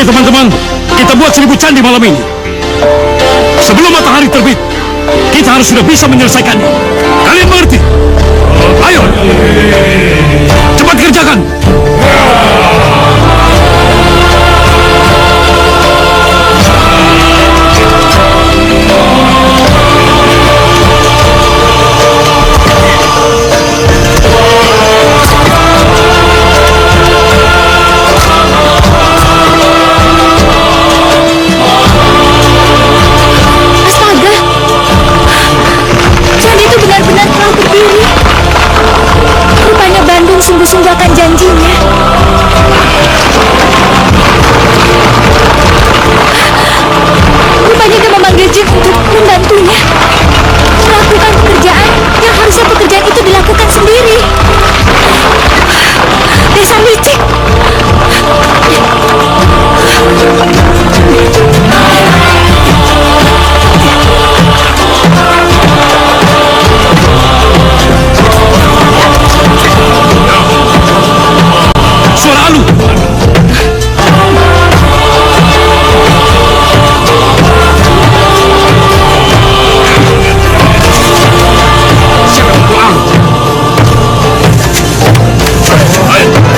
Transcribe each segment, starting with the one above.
teman-teman, kita buat 1000 candi malam ini. Sebelum matahari terbit, kita harus sudah bisa menyelesaikannya. Kalian mengerti? Ayo, cepat kerjakan. Sungguh-sungguh akan janjinya. Rupanya dia memanggil Jin untuk membantunya melakukan pekerjaan yang harusnya pekerjaan itu dilakukan sendiri. Dasar licik. Suara Alu.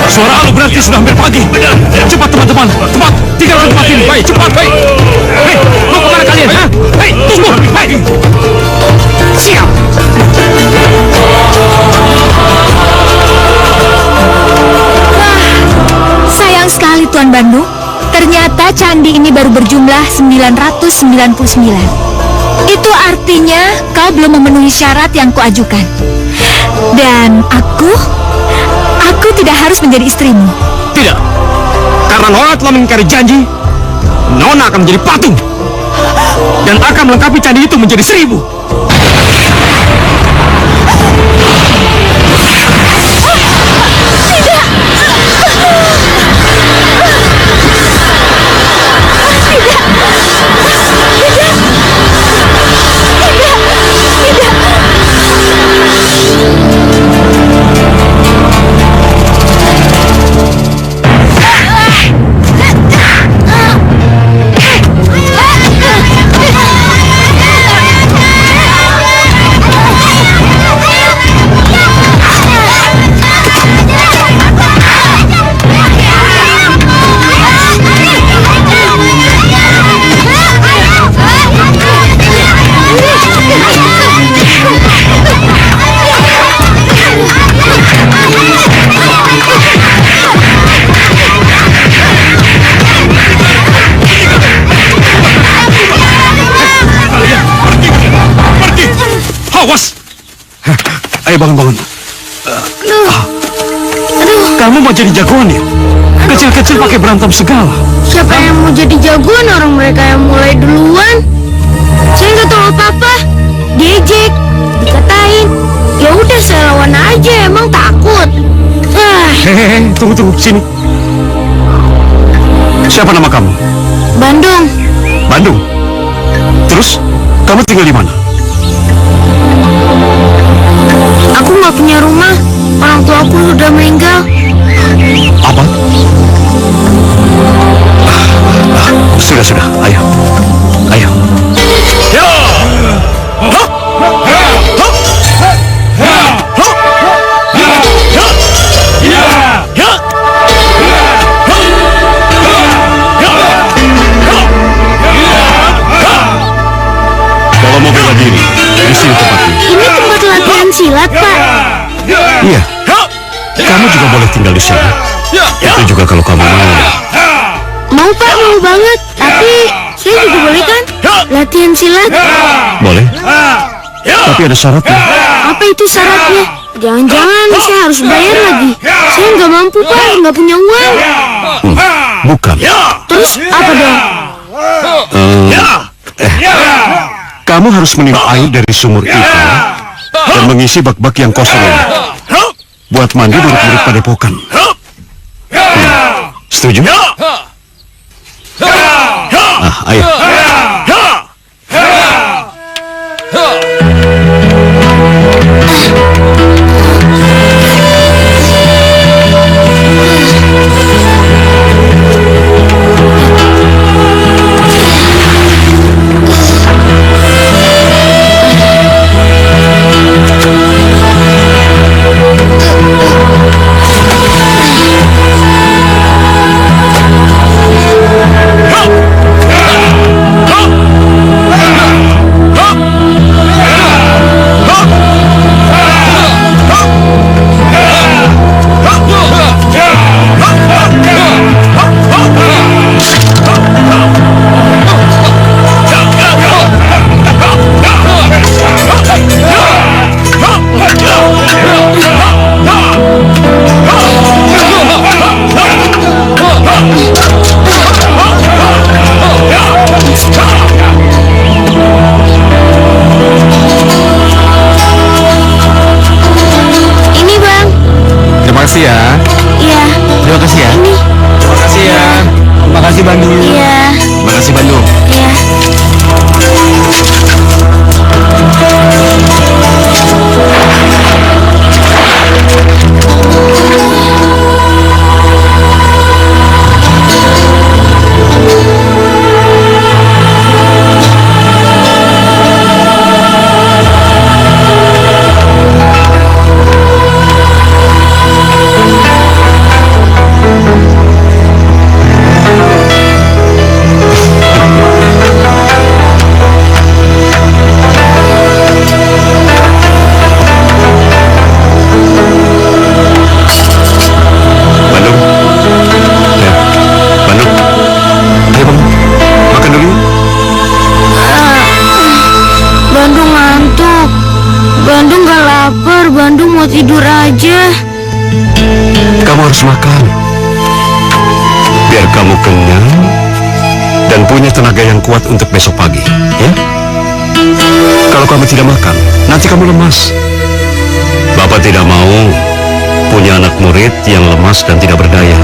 Suara Alu berarti sudah hampir pagi. Cepat teman-teman, cepat tinggalkan tempat ini. Baik, cepat, baik. Hei, mau kemana kalian? Ha? Hei, tunggu. Baik. Siap. Sayang sekali Tuan Bandung. Ternyata candi ini baru berjumlah 999. Itu artinya kau belum memenuhi syarat yang kuajukan. Dan aku tidak harus menjadi istrimu. Tidak. Karena Nona telah mengingkari janji, Nona akan menjadi patung dan akan melengkapi candi itu menjadi 1000. Awas! Ayo bangun. Kamu mau jadi jagoan ya? Kecil-kecil pakai berantem segala. Siapa yang mau jadi jagoan? Orang mereka yang mulai duluan. Saya nggak tahu apa-apa. Diejek, dikatain. Ya udah saya lawan aja. Emang takut? Hehehe, tunggu sini. Siapa nama kamu? Bandung. Bandung. Terus kamu tinggal di mana? Aku nggak punya rumah. Orang tua aku sudah meninggal. Apa? Sudah. Ayo. Ya! Kalau mau bela diri, di sini tempatnya. Ini tempat latihan silat, Pak. Iya. Kamu juga boleh tinggal di sini. Itu juga kalau kamu mau. Mau, Pak, mau banget. Tapi saya juga boleh kan? Latihan silat. Boleh. Tapi ada syaratnya. Apa itu syaratnya? Jangan-jangan saya harus bayar lagi. Saya nggak mampu, Pak. Nggak punya uang. Bukan. Terus apa dong? Kamu harus minum air dari sumur itu dan mengisi bak-bak yang kosong ini buat mandi murid-murid padepokan. Setuju? Ayo. Bandung. Iya. Terima kasih, Bandung. Iya. Bandung. Ya. Bandung. Ayo, Bang. Makan dulu. Bandung ngantuk. Bandung gak lapar. Bandung mau tidur aja. Kamu harus makan. Biar kamu kenyang dan punya tenaga yang kuat untuk besok pagi, ya? Kalau kamu tidak makan, nanti kamu lemas. Bapak tidak mau punya anak murid yang lemas dan tidak berdaya.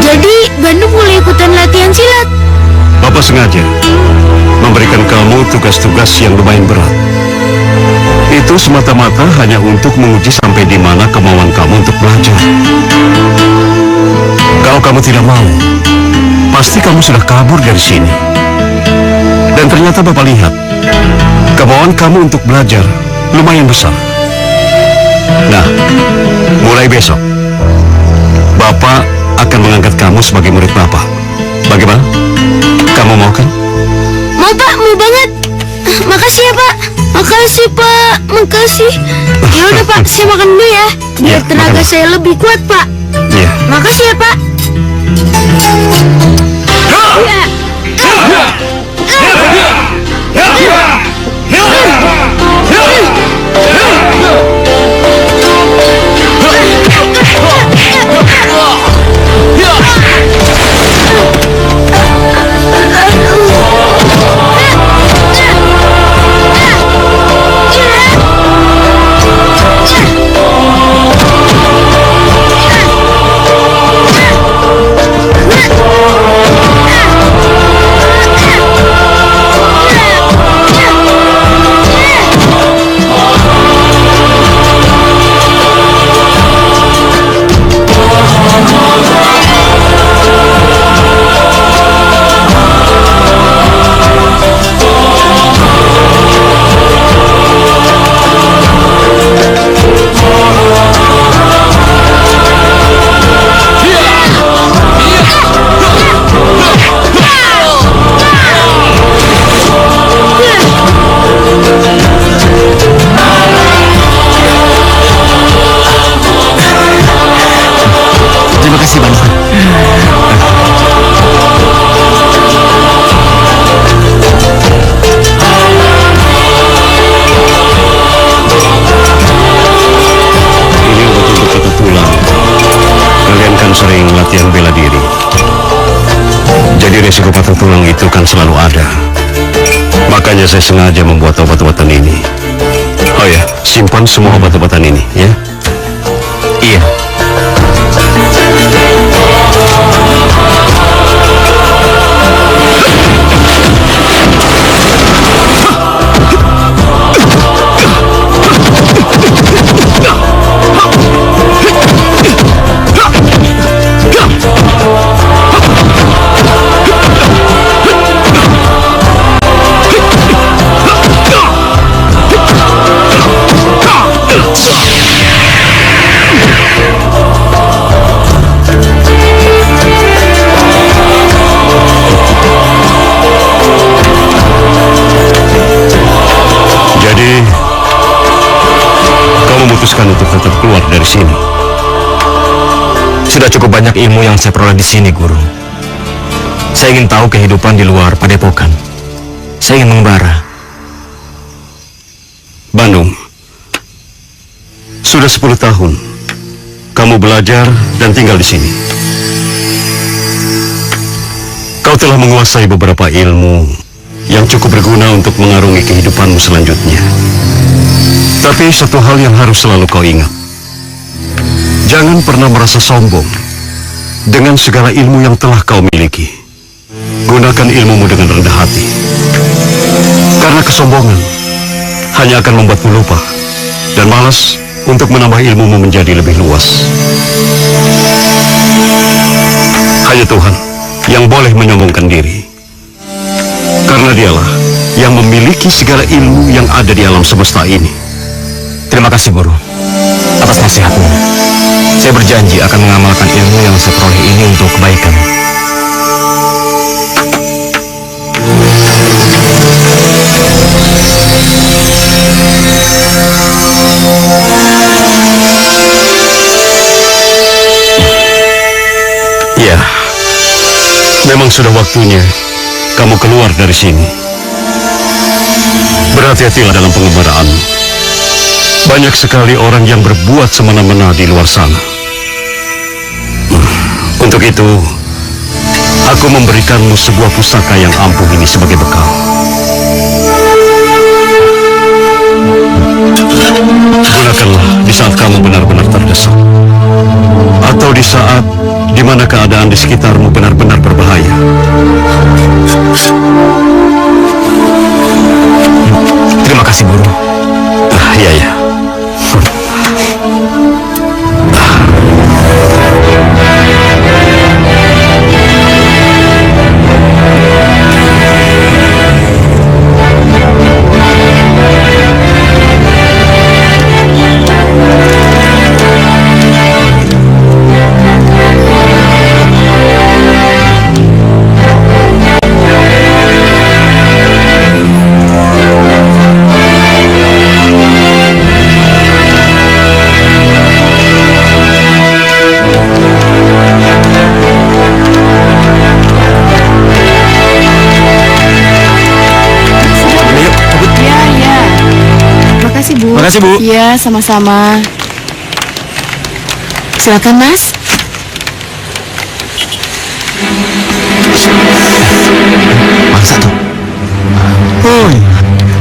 Jadi Bandung boleh ikutan latihan silat. Bapak sengaja memberikan kamu tugas-tugas yang lumayan berat. Itu semata-mata hanya untuk menguji sampai di mana kemauan kamu untuk belajar. Kalau kamu tidak mau, pasti kamu sudah kabur dari sini. Dan ternyata Bapak lihat, kemauan kamu untuk belajar lumayan besar. Nah, mulai besok, Bapak akan mengangkat kamu sebagai murid Bapak. Bagaimana? Kamu mau kan? Mau Pak, mau banget. Makasih ya Pak. Makasih Pak, makasih. Ya udah Pak, saya makan dulu ya. Biar Ya, tenaga makan. saya lebih kuat Pak. Iya. Makasih ya Pak. Terima kasih banyak. Ini obat untuk patah tulang. Kalian kan sering latihan bela diri. Jadi resiko patah tulang itu kan selalu ada. Makanya saya sengaja membuat obat-obatan ini. Oh ya, simpan semua obat-obatan ini, ya. Iya. Jadi, kau memutuskan untuk tetap keluar dari sini. Sudah cukup banyak ilmu yang saya peroleh di sini, Guru. Saya ingin tahu kehidupan di luar Padepokan. Saya ingin mengembara. Bandung, sudah 10 tahun kamu belajar dan tinggal di sini. Kau telah menguasai beberapa ilmu yang cukup berguna untuk mengarungi kehidupanmu selanjutnya. Tapi satu hal yang harus selalu kau ingat. Jangan pernah merasa sombong dengan segala ilmu yang telah kau miliki, gunakan ilmumu dengan rendah hati. Karena kesombongan hanya akan membuatmu lupa dan malas untuk menambah ilmumu menjadi lebih luas. Hanya Tuhan yang boleh menyombongkan diri, karena dialah yang memiliki segala ilmu yang ada di alam semesta ini. Terima kasih guru atas nasihatmu. Saya berjanji akan mengamalkan ilmu yang saya peroleh ini untuk kebaikan. Ya, memang sudah waktunya kamu keluar dari sini. Berhati-hatilah dalam pengembaraanmu. Banyak sekali orang yang berbuat semena-mena di luar sana. Untuk itu, aku memberikanmu sebuah pusaka yang ampuh ini sebagai bekal. Gunakanlah di saat kamu benar-benar terdesak, atau di saat di mana keadaan di sekitarmu benar-benar berbahaya. Terima kasih guru. Iya. Terima kasih, Bu. Iya, sama-sama. Silakan, Mas. Mangsa tuh.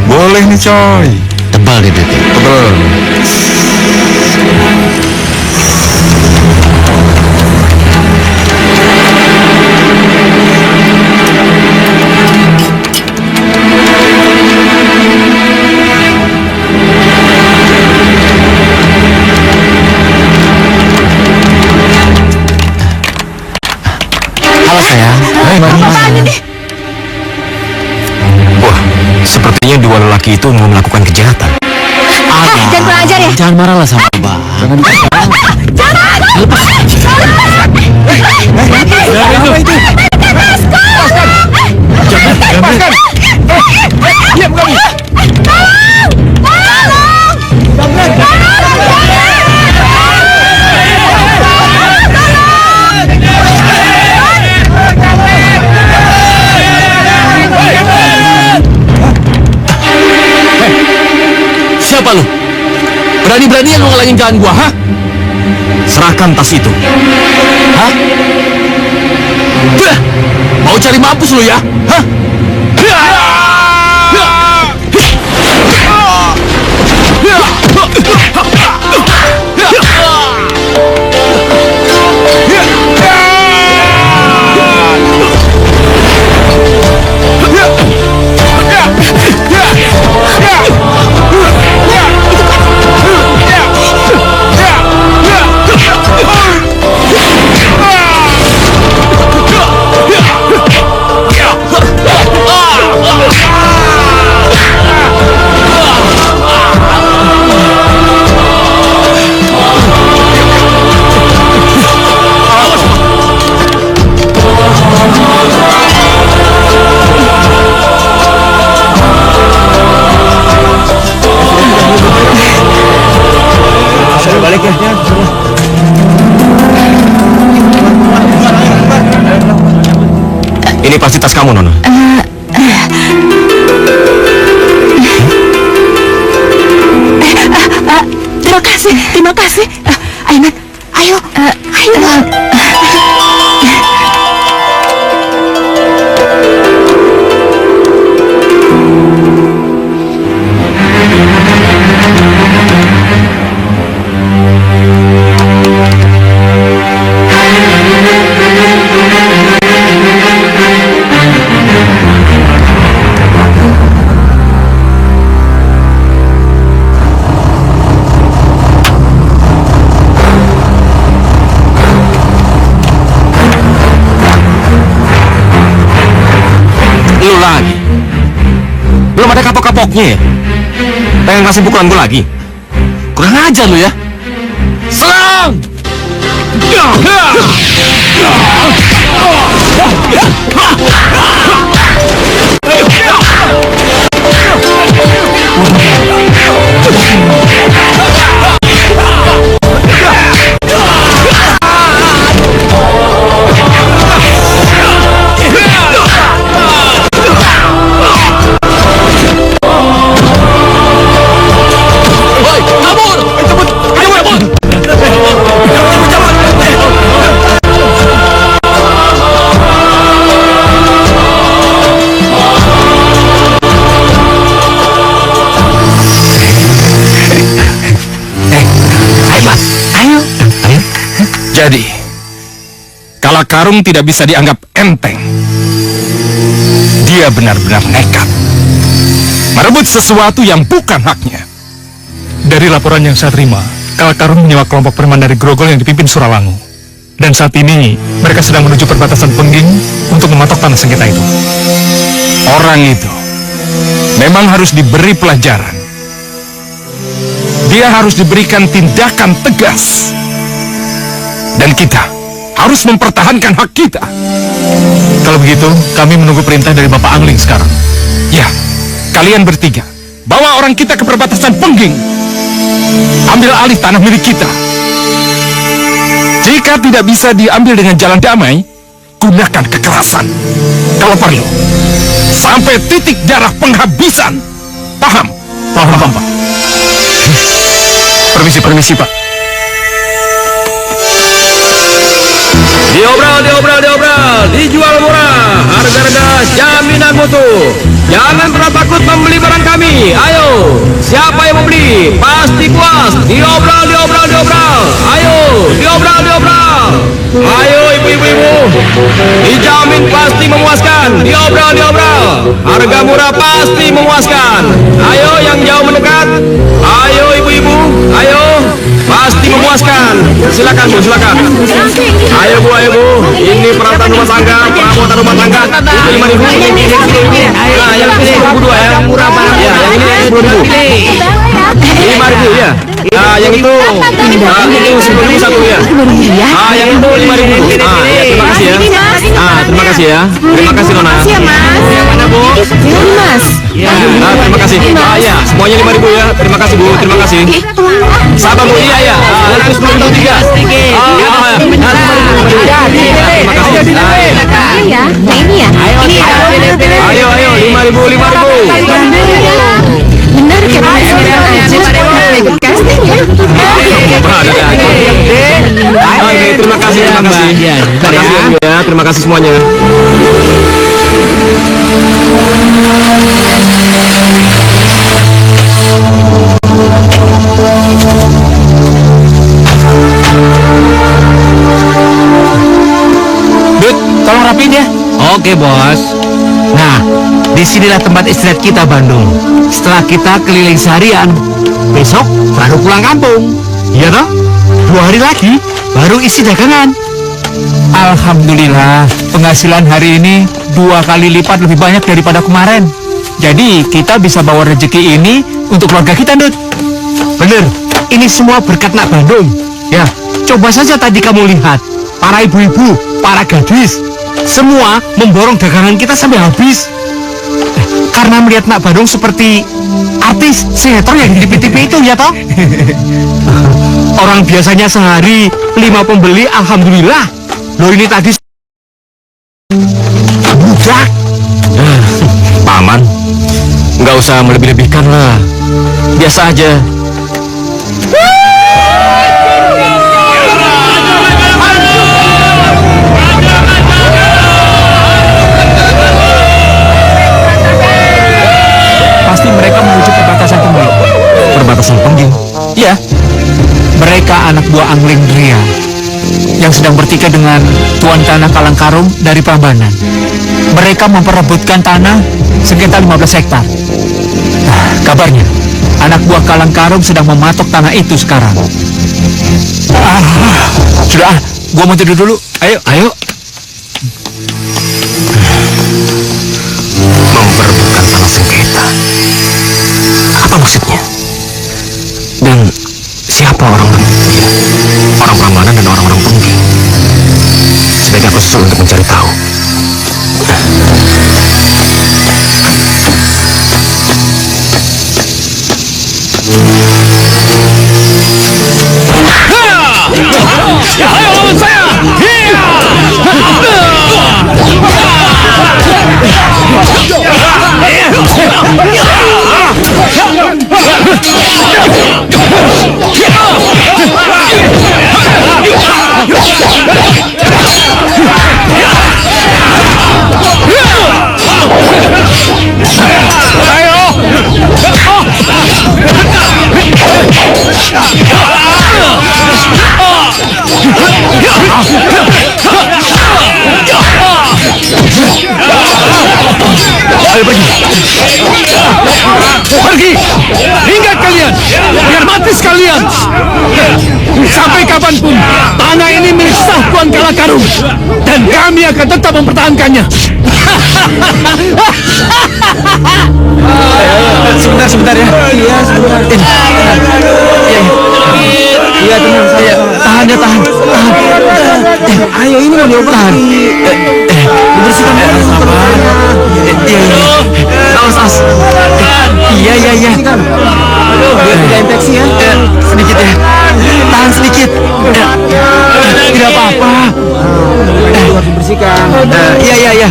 Boleh nih coy. Tebal deh, Dede. Tebel. Halo sayang. Hai, Apaan ini? Wah, sepertinya dua lelaki itu mau melakukan kejahatan. Jangan kurang ajar ya. Jangan marahlah sama Abang. Siapa lu? Berani-beraninya lu ngalangin jalan gua, ha? Serahkan tas itu. Hah? Mau cari mampus lu ya? Hah? Ini pasti tas kamu, Nona. Terima kasih. Ayo, Nat. Ayo. lagi. Belum ada kapok-kapoknya ya? Pengen ngasih pukulan gue lagi? Kurang ajar lu ya. Serang! Jadi, Kalakarung tidak bisa dianggap enteng. Dia benar-benar nekat merebut sesuatu yang bukan haknya. Dari laporan yang saya terima, Kalakarung menyewa kelompok preman dari Grogol yang dipimpin Suralangu. Dan saat ini, mereka sedang menuju perbatasan Pengging untuk mematok tanah sengketa itu. Orang itu memang harus diberi pelajaran. Dia harus diberikan tindakan tegas. Dan kita harus mempertahankan hak kita. Kalau begitu, kami menunggu perintah dari Bapak Angling sekarang. Ya, kalian bertiga bawa orang kita ke perbatasan Pengging. Ambil alih tanah milik kita. Jika tidak bisa diambil dengan jalan damai, gunakan kekerasan. Kalau perlu, sampai titik darah penghabisan. Paham? Paham, Pak. Permisi, Pak. Diobral, dijual murah, harga-harga jaminan mutu. Jangan pernah takut membeli barang kami. Ayo, siapa yang mau beli? Pasti puas. Diobral. Ayo, diobral. Ayo ibu-ibu, dijamin pasti memuaskan. Diobral. Harga murah pasti memuaskan. Ayo yang jauh mendekat. Ayo ibu-ibu, ayo. Pasti memuaskan. Silakan Bu, silakan. Ayo Bu, ini peralatan rumah tangga, perabotan rumah tangga. Itu 5.000. Nah, yang ini 10.002 ya. Murah banget. Ya, yang ini 10.000. 5.000 ya. Nah, yang itu 10.000 satu ya. Ah, yang itu 5.000. Ah, ya, terima kasih ya. Ah, terima kasih ya. Terima kasih Nona. Makasih ya, Mas. Yang mana Bu? Ini, Mas. Ah, terima kasih. Ah, ya, semuanya 5.000 ya. Terima kasih Bu, terima kasih. Sabar Bu, iya ya. Ah, itu 10.003. Terima kasih. Ya, nah ini ya. Ini ya. Ayo, 5.000. Bener kayak casting ya. Oke, terima kasih. Terima kasih ya, terima kasih semuanya. Dut, tolong rapiin ya. Oke, Bos. Nah, disinilah tempat istirahat kita, Bandung. Setelah kita keliling seharian, besok baru pulang kampung. Iya toh? 2 hari lagi baru isi dagangan. Alhamdulillah, penghasilan hari ini 2 kali lipat lebih banyak daripada kemarin. Jadi kita bisa bawa rezeki ini untuk keluarga kita, Dut. Bener, ini semua berkat Nak Bandung. Ya, coba saja tadi kamu lihat, para ibu-ibu, para gadis, semua memborong dagangan kita sampai habis. Karena melihat Nak Bandung seperti artis sinetron yang di TV itu, ya toh? Orang biasanya sehari 5 pembeli, alhamdulillah. Loh ini tadi budak. Paman, nggak usah melebih-lebihkan lah. Biasa aja. Pasti mereka menuju perbatasan Pengging. Perbatasan Pengging. Iya, mereka anak buah Angling Ria yang sedang bertikai dengan tuan tanah Kalangkarung dari Prambanan. Mereka memperebutkan tanah sekitar 15 hektar. Kabarnya, anak buah Kalangkarung sedang mematok tanah itu sekarang. Sudah, gua mau tidur dulu. Ayo. Mau Ayo pergi. Pergi. Hingga kalian. Biar mati sekalian. Sampai kapanpun tanah ini milik sah Tuan Kalakarung. Dan kami akan tetap mempertahankannya. Sebentar ya. Iya, sebentar. Iya, tenang saya. Tahan ya, tahan. Ayo, ini mau diobat. Bersihkan dulu. Sabar. Awas. Iya. Biar tidak infeksi ya. Sedikit ya. Tahan sedikit. Tidak apa-apa. Harus dibersihkan. Iya.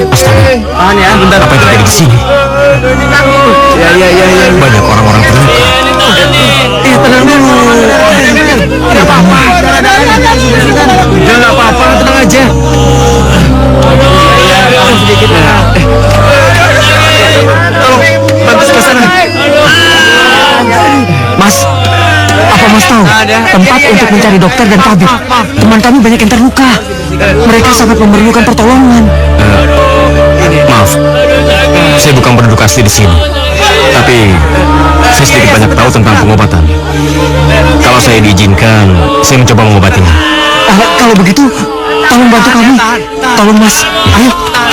Astaga. Tahan ya. Bentar. Apa yang terjadi di sini? Iya. Banyak orang-orang terluka. Tenang dulu. Tidak apa-apa. Tidak apa-apa, tenang aja. Sedikit. Tolong bantu ke sana. Mas, apa Mas tahu tempat untuk mencari dokter dan tabib? Teman kami banyak yang terluka. Mereka sangat memerlukan pertolongan. Maaf, saya bukan penduduk asli di sini. Tapi saya sedikit banyak tahu tentang pengobatan. Kalau saya diizinkan, saya mencoba mengobatinya. Kalau begitu, tolong bantu kami. Tolong Mas, ayo,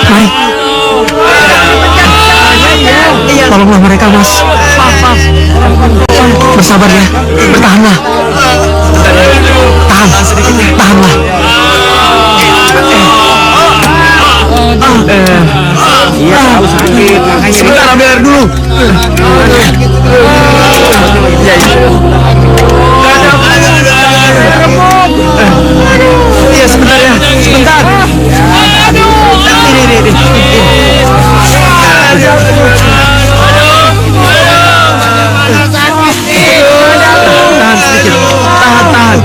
mari. Tolonglah mereka Mas. Bersabar ya, bertahanlah. Tahanlah. Iya, tahu sakit. Sebentar, ambil air dulu. Iya, sebentar ya. Sebentar. Ini. Tahan sedikit. Tahan.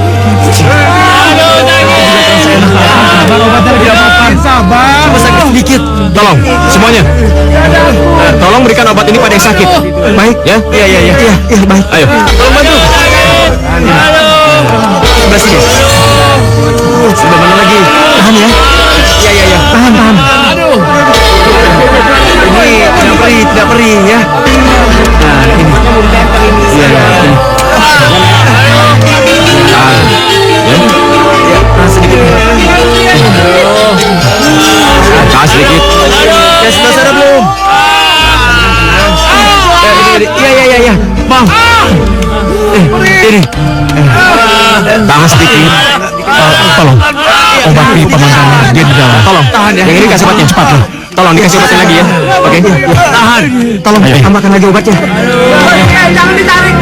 Sabar. Cuma sakit sedikit. Tolong, semuanya. Tolong berikan obat ini pada yang sakit. Baik, ya? Iya, baik. Ayo. Tolong bantu. Sebelah sini. Sebelah mana lagi? Tahan ya. Iya. Tahan. Ini tidak perih ya. Nah, ini. Iya, ini. Tahan sedikit. Tahan sedikit. Ya, sebelah sana belum? Iya. Bang. Ini. Tahan sedikit. Tolong. Obati paman kamu. Dia di dalam. Tolong. Tahan ya. Yang ini kasih obatnya cepat loh. Tolong dikasih obatnya lagi ya. Oke. Tahan. Tolong tambahkan lagi obatnya. Jangan ditarik.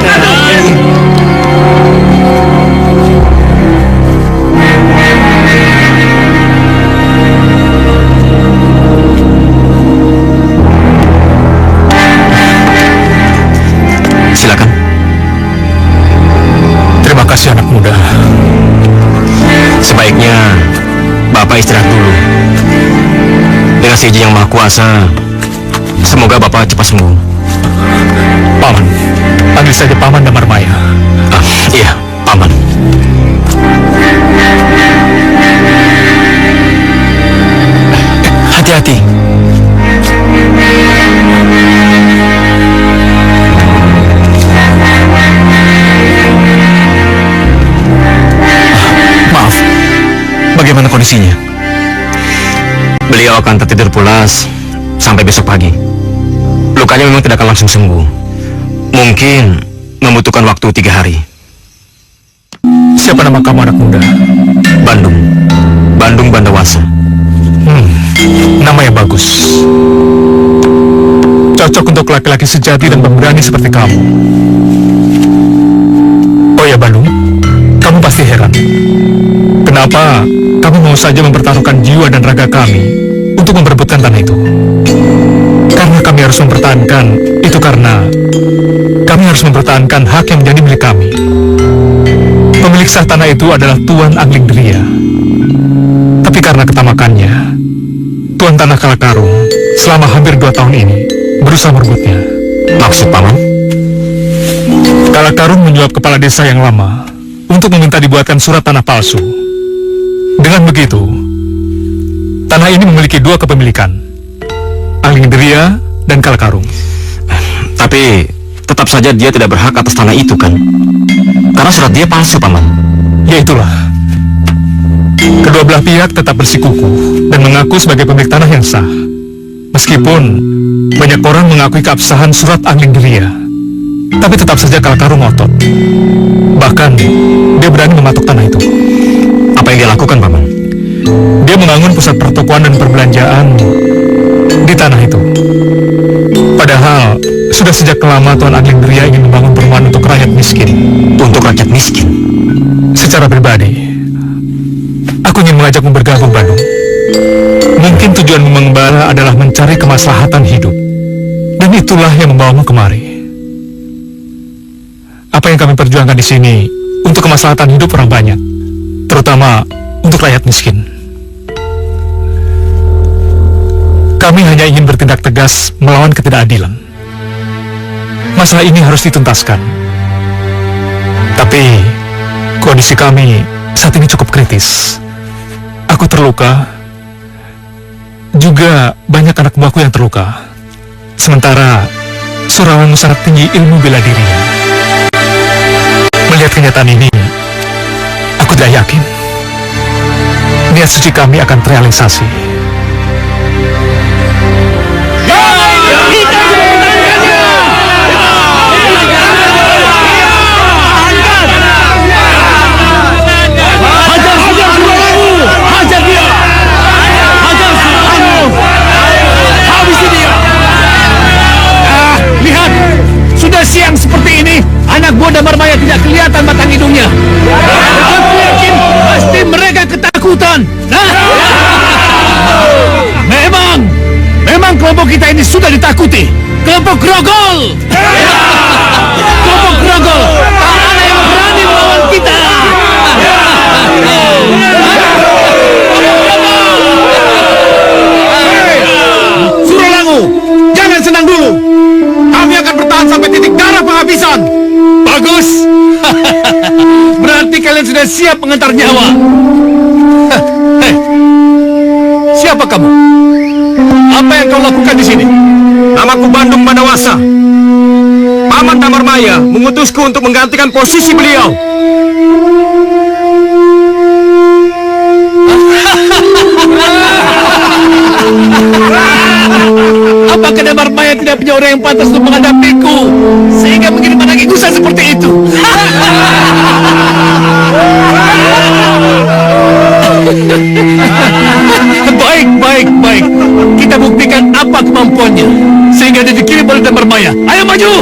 Silakan. Terima kasih anak muda. Sebaiknya Bapak istirahat dulu. Dengan seizin yang Maha Kuasa, semoga Bapak cepat sembuh. Paman, panggil saja Paman Damarmaya. Iya, Paman. Hati-hati. Maaf, bagaimana kondisinya? Beliau akan tertidur pulas sampai besok pagi. Lukanya memang tidak akan langsung sembuh. Mungkin membutuhkan waktu 3 hari. Siapa nama kamu anak muda? Bandung Bandawasa. Nama yang bagus. Cocok untuk laki-laki sejati dan pemberani seperti kamu. Oh ya Bandung, kamu pasti heran. Kenapa kami mau saja mempertaruhkan jiwa dan raga kami untuk memperebutkan tanah itu? Karena kami harus mempertahankan itu, karena kami harus mempertahankan hak yang menjadi milik kami. Pemilik sah tanah itu adalah Tuan Anglingdria. Tapi karena ketamakannya, Tuan Tanah Kalakarung selama hampir 2 tahun ini berusaha merebutnya. Maksud Paman? Kalakarung menyuap kepala desa yang lama untuk meminta dibuatkan surat tanah palsu. Dengan begitu, tanah ini memiliki 2 kepemilikan. Anglingria dan Kalakarung. Tapi tetap saja dia tidak berhak atas tanah itu kan? Karena surat dia palsu, Paman. Ya itulah. Kedua belah pihak tetap bersikukuh dan mengaku sebagai pemilik tanah yang sah. Meskipun banyak orang mengakui keabsahan surat Anglingria, tapi tetap saja Kalakarung ngotot. Bahkan dia berani mematok tanah itu. Apa yang dia lakukan, Paman? Dia membangun pusat pertokoan dan perbelanjaan di tanah itu. Padahal sudah sejak lama Tuan Anglingria ingin membangun perumahan untuk rakyat miskin. Untuk rakyat miskin? Secara pribadi, aku ingin mengajakmu bergabung, Bandung. Mungkin tujuan mengembara adalah mencari kemaslahatan hidup. Dan itulah yang membawamu kemari. Apa yang kami perjuangkan di sini untuk kemaslahatan hidup orang banyak, terutama untuk rakyat miskin. Kami hanya ingin bertindak tegas melawan ketidakadilan. Masalah ini harus dituntaskan. Tapi kondisi kami saat ini cukup kritis. Aku terluka. Juga banyak anak buahku yang terluka. Sementara Surawanmu sangat tinggi ilmu bela dirinya. Melihat kenyataan ini, aku tidak yakin niat suci kami akan terrealisasi. Siang seperti ini, anak buah Damarmaya tidak kelihatan batang hidungnya. Aku yakin pasti mereka ketakutan. Memang kelompok kita ini sudah ditakuti. Kelompok Grogol. Kelompok Grogol. Tak ada yang berani melawan kita. Suralangu, jangan senang dulu. Kami akan bertahan sampai titik darah penghabisan. Bagus. Berarti kalian sudah siap mengantar nyawa. Hei, siapa kamu? Apa yang kau lakukan di sini? Namaku Bandung Bandawasa. Paman Damarmaya mengutusku untuk menggantikan posisi beliau. Apakah Damarmaya tidak punya orang yang pantas untuk menghadapiku sehingga mengirim anak igusan seperti itu? Baik. Kita buktikan apa kemampuannya sehingga dia dikirim oleh Damarmaya. Ayo maju!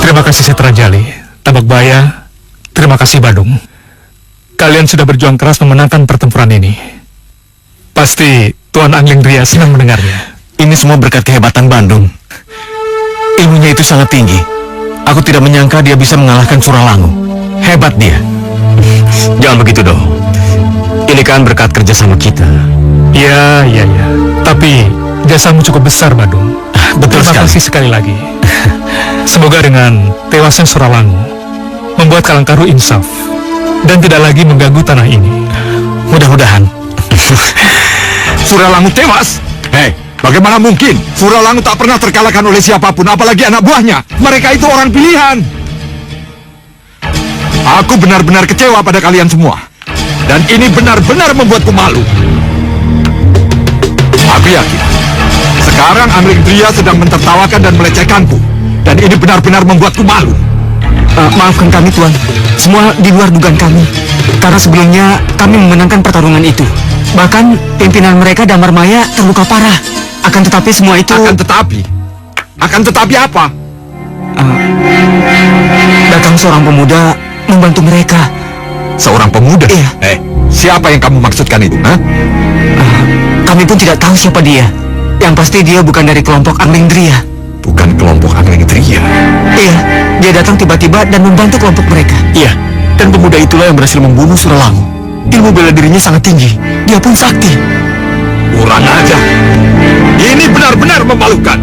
Terima kasih Setra Jali, Tambakbaya, terima kasih Bandung. Kalian sudah berjuang keras memenangkan pertempuran ini. Pasti Tuan Anglingria senang mendengarnya. Ini semua berkat kehebatan Bandung. Ilmunya itu sangat tinggi. Aku tidak menyangka dia bisa mengalahkan Suralangu. Hebat dia. Jangan begitu dong. Ini kan berkat kerjasama kita. Ya. Tapi jasamu cukup besar, Badung. Betul Terima sekali. kasih sekali lagi. Semoga dengan tewasnya Suralangu membuat Kalangkaru insaf dan tidak lagi mengganggu tanah ini. Mudah-mudahan. Suralangu tewas? Hei, bagaimana mungkin? Suralangu tak pernah terkalahkan oleh siapapun, apalagi anak buahnya. Mereka itu orang pilihan. Aku benar-benar kecewa pada kalian semua. Dan ini benar-benar membuatku malu. Aku yakin, sekarang Angling Dria sedang mentertawakan dan melecehkanku. Dan ini benar-benar membuatku malu. Maafkan kami, Tuan. Semua di luar dugaan kami. Karena sebelumnya kami memenangkan pertarungan itu. Bahkan pimpinan mereka Damar Maya terluka parah. Akan tetapi semua itu... Akan tetapi apa? Datang seorang pemuda membantu mereka. Seorang pemuda? Iya. Siapa yang kamu maksudkan itu? Hah? Kami pun tidak tahu siapa dia. Yang pasti dia bukan dari kelompok Angling Dria. Bukan kelompok Angling Dria? Iya, dia datang tiba-tiba dan membantu kelompok mereka. Iya, dan pemuda itulah yang berhasil membunuh Suralangu. Ilmu bela dirinya sangat tinggi. Dia pun sakti. Kurang aja. Ini benar-benar memalukan.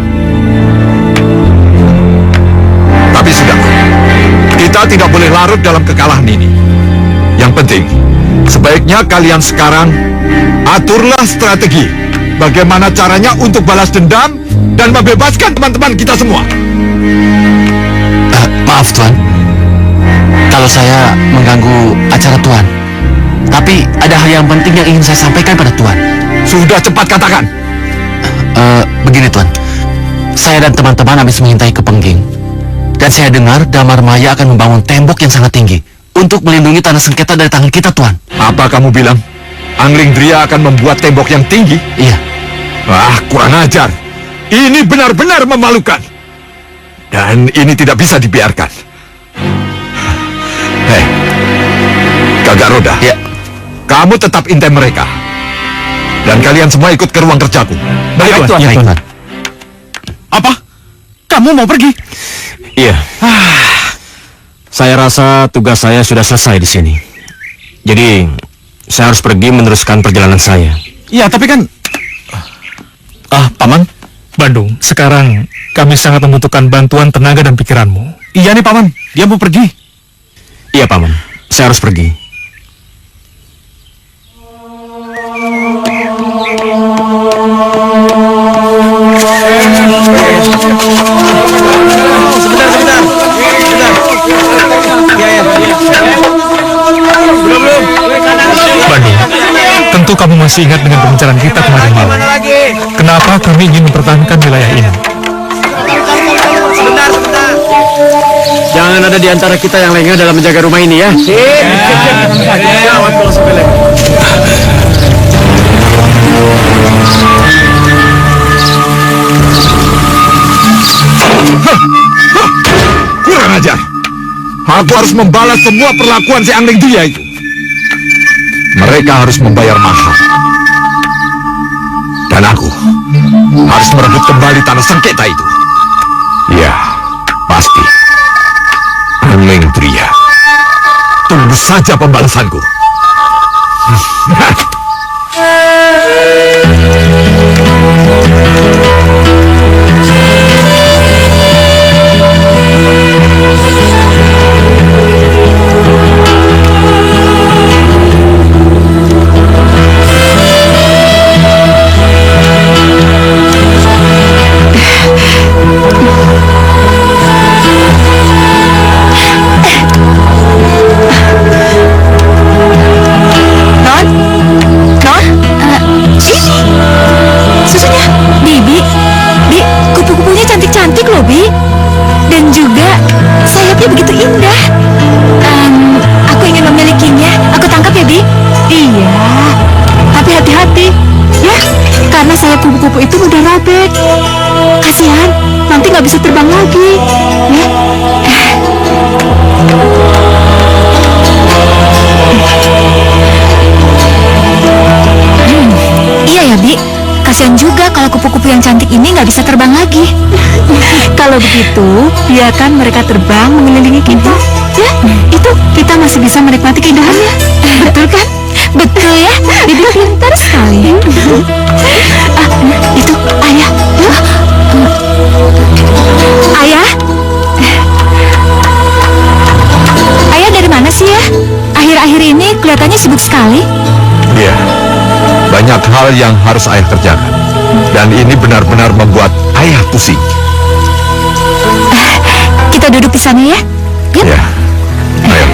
Tapi sudah, kita tidak boleh larut dalam kekalahan ini. Yang penting, sebaiknya kalian sekarang aturlah strategi. Bagaimana caranya untuk balas dendam dan membebaskan teman-teman kita semua. Maaf, Tuan. Kalau saya mengganggu acara Tuan. Tapi ada hal yang penting yang ingin saya sampaikan pada Tuan. Sudah, cepat katakan. Begini, Tuan. Saya dan teman-teman habis mengintai ke Pengging. Dan saya dengar Damar Maya akan membangun tembok yang sangat tinggi untuk melindungi tanah sengketa dari tangan kita, Tuan. Apa kamu bilang? Angling Dria akan membuat tembok yang tinggi? Iya. Wah, kurang ajar. Ini benar-benar memalukan. Dan ini tidak bisa dibiarkan. Hei, Gagak Roda. Ya. Kamu tetap intai mereka. Dan kalian semua ikut ke ruang kerjaku. Baik, Tuan. Ya, Baik, Tuan. Apa? Kamu mau pergi? Iya. Saya rasa tugas saya sudah selesai di sini. Jadi, saya harus pergi meneruskan perjalanan saya. Iya, tapi kan... Paman? Bandung, sekarang kami sangat membutuhkan bantuan tenaga dan pikiranmu. Iya nih, Paman. Dia mau pergi. Iya, Paman. Saya harus pergi. Bandung, tentu kamu masih ingat dengan pembicaraan kita kemarin malam. Kenapa kami ingin mempertahankan wilayah ini? Jangan ada di antara kita yang lengah dalam menjaga rumah ini ya. Gawat kalau sampai lengah. Kurang ajar. Aku harus membalas semua perlakuan si Angling Dria itu. Mereka harus membayar mahal. Dan aku harus merebut kembali tanah sengketa itu. Ya, pasti. Angling Dria. Tunggu saja pembalasanku. kupu-kupu itu udah robek. Kasihan, nanti nggak bisa terbang lagi. Ya. Iya ya, Bi. Kasihan juga kalau kalau kupu-kupu yang cantik ini nggak bisa terbang lagi. Kalau begitu, biarkan mereka terbang mengelilingi kita. Ya, itu kita masih bisa menikmati keindahannya. Betul kan? Betul ya, Bibi pintar sekali. Itu ayah. Ayah? Ayah dari mana sih ya? Akhir-akhir ini kelihatannya sibuk sekali. Iya, banyak hal yang harus ayah kerjakan. Dan ini benar-benar membuat ayah pusing. Kita duduk di sana ya. Yuk. Ya, ayo.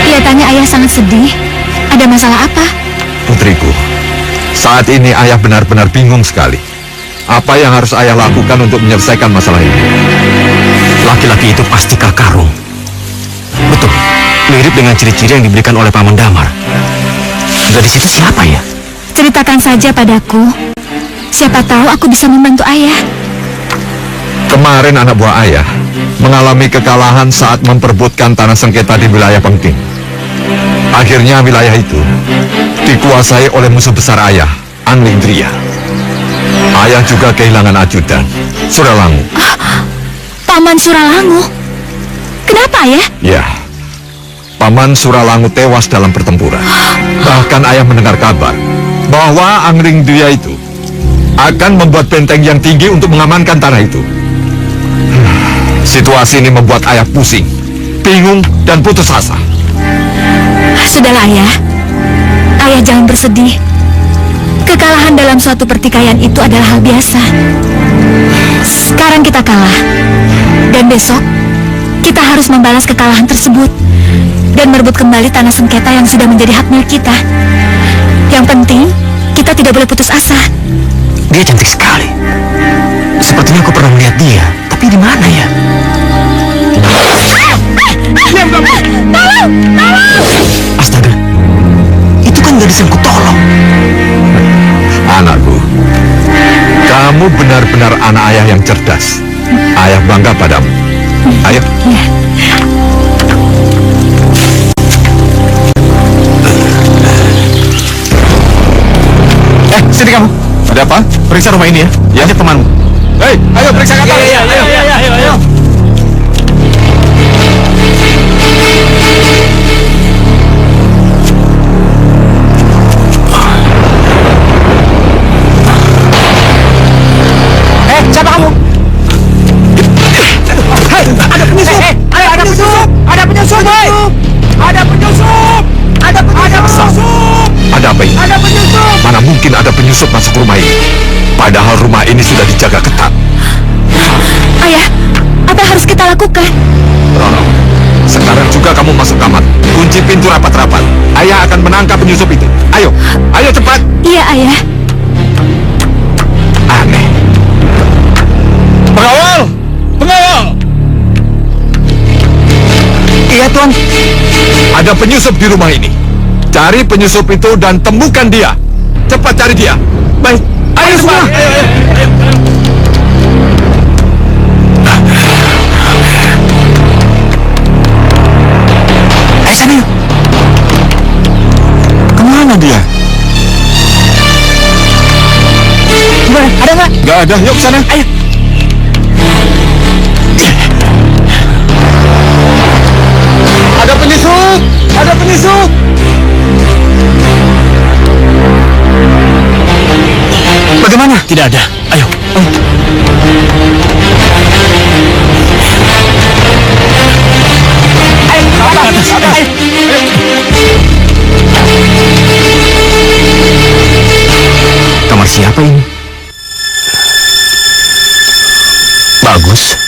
Kelihatannya ayah sangat sedih. Ada masalah apa? Putriku, saat ini ayah benar-benar bingung sekali. Apa yang harus ayah lakukan untuk menyelesaikan masalah ini? Laki-laki itu pasti Kak Karung. Betul, mirip dengan ciri-ciri yang diberikan oleh Paman Damar. Gadis itu siapa ya? Ceritakan saja padaku. Siapa tahu aku bisa membantu ayah. Kemarin anak buah ayah mengalami kekalahan saat memperebutkan tanah sengketa di wilayah Pengking. Akhirnya wilayah itu dikuasai oleh musuh besar ayah, Angling Dria. Ayah juga kehilangan ajudan, Suralangu. Paman Suralangu? Kenapa ya? Ya, Paman Suralangu tewas dalam pertempuran. Bahkan ayah mendengar kabar bahwa Angling Dria itu akan membuat benteng yang tinggi untuk mengamankan tanah itu. Situasi ini membuat ayah pusing, bingung, dan putus asa. Sudahlah ayah. Ayah jangan bersedih. Kekalahan dalam suatu pertikaian itu adalah hal biasa. Sekarang kita kalah. Dan besok, kita harus membalas kekalahan tersebut dan merebut kembali tanah sengketa yang sudah menjadi hak milik kita. Yang penting, kita tidak boleh putus asa. Dia cantik sekali. Sepertinya aku pernah melihat dia. Tapi di mana ya? Astaga, itu kan gadis yang kutolong. Anakku, kamu benar-benar anak ayah yang cerdas. Ayah bangga padamu. Ayo. Sini kamu. Ada apa? Periksa rumah ini ya. Ajak temanmu. Hei, ayo periksa kantor. Ayo. Siapa kamu? Hei, ada penyusup! Ada penyusup! Ada penyusup! Ada penyusup! Ada penyusup! Ada apa ini? Ada penyusup! Mana mungkin ada penyusup masuk rumah ini? Padahal rumah ini sudah dijaga ketat. Ayah, apa yang harus kita lakukan? Rono, sekarang juga kamu masuk kamar. Kunci pintu rapat-rapat. Ayah akan menangkap penyusup itu. Ayo, ayo cepat. Iya, ayah. Aneh. Pengawal! Pengawal! Iya, Tuan. Ada penyusup di rumah ini. Cari penyusup itu dan temukan dia. Cepat cari dia. Baik. Ayo semua. Ayo. Sana yuk. Kemana dia? Gimana? Ada nggak? Gak ada. Yuk ke sana. Ayo. Ada penyusup! Ada penyusup! Bagaimana? Tidak ada. Ayo. Kamar siapa ini? Bagus.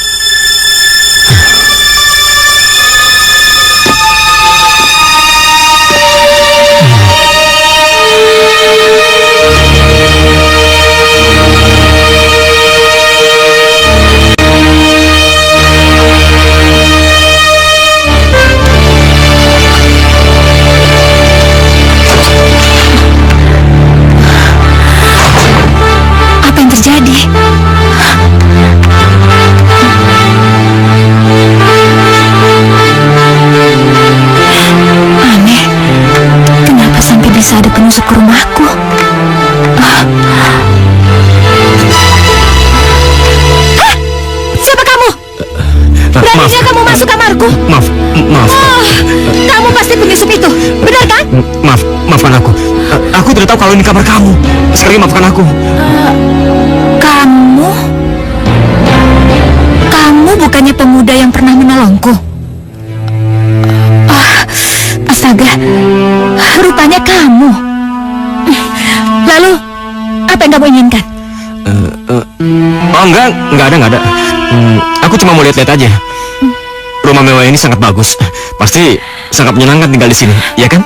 Apa yang terjadi? bisa ada penyusup ke rumahku. Siapa kamu? Beraninya kamu masuk kamarku? Maaf. Kamu pasti penyusup itu, benar kan? Maafkan aku. Aku tidak tahu kalau ini kamar kamu. Sekali lagi maafkan aku. Kamu bukannya pemuda yang pernah menolongku? Astaga, rupanya kamu. Lalu, apa yang kamu inginkan? Oh enggak ada. Aku cuma mau lihat-lihat aja. Rumah mewah ini sangat bagus. Pasti sangat menyenangkan tinggal di sini, ya kan?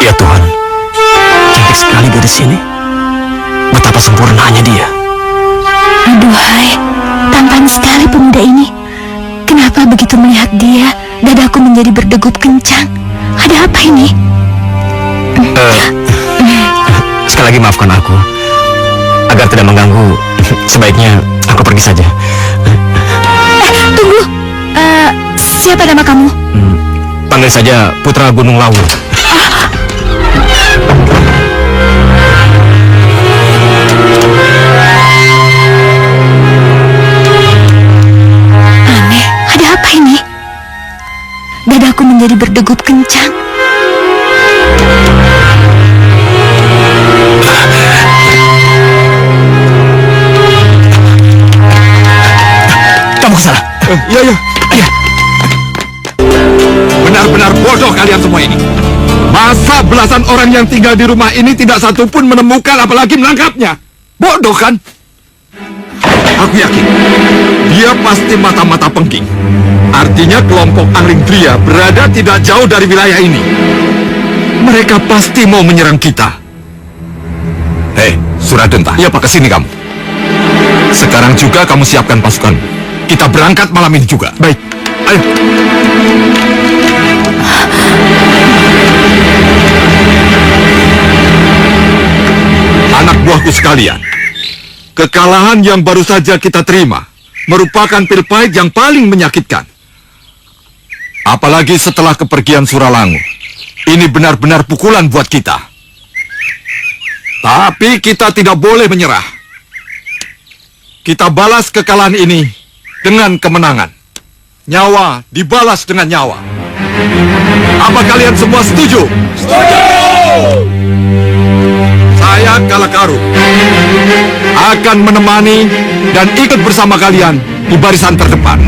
Ya Tuhan, cantik sekali gadis sini. Betapa sempurnanya dia. Aduhai, tampan sekali pemuda ini. Kenapa begitu melihat dia, dadaku menjadi berdegup kencang? Ada apa ini? Sekali lagi maafkan aku. Agar tidak mengganggu, sebaiknya aku pergi saja. Tunggu, siapa nama kamu? Panggil saja Putra Gunung Lawu. Aneh, ada apa ini? Dadaku menjadi berdegup kencang. Kamu salah. Iya. Benar-benar bodoh kalian semua ini. Masa belasan orang yang tinggal di rumah ini tidak satupun menemukan apalagi menangkapnya? Bodoh kan? Aku yakin dia pasti mata-mata pengking. Artinya kelompok Anglingdria berada tidak jauh dari wilayah ini. Mereka pasti mau menyerang kita. Hei, Suradenta. Iya Pak, kesini kamu. Sekarang juga kamu siapkan pasukan. Kita berangkat malam ini juga. Baik, ayo. Anak buahku sekalian, kekalahan yang baru saja kita terima merupakan pil pahit yang paling menyakitkan. Apalagi setelah kepergian Suralangu. Ini benar-benar pukulan buat kita. Tapi kita tidak boleh menyerah. Kita balas kekalahan ini dengan kemenangan. Nyawa dibalas dengan nyawa. Apa kalian semua setuju? Setuju! Saya Kalakaru akan menemani dan ikut bersama kalian di barisan terdepan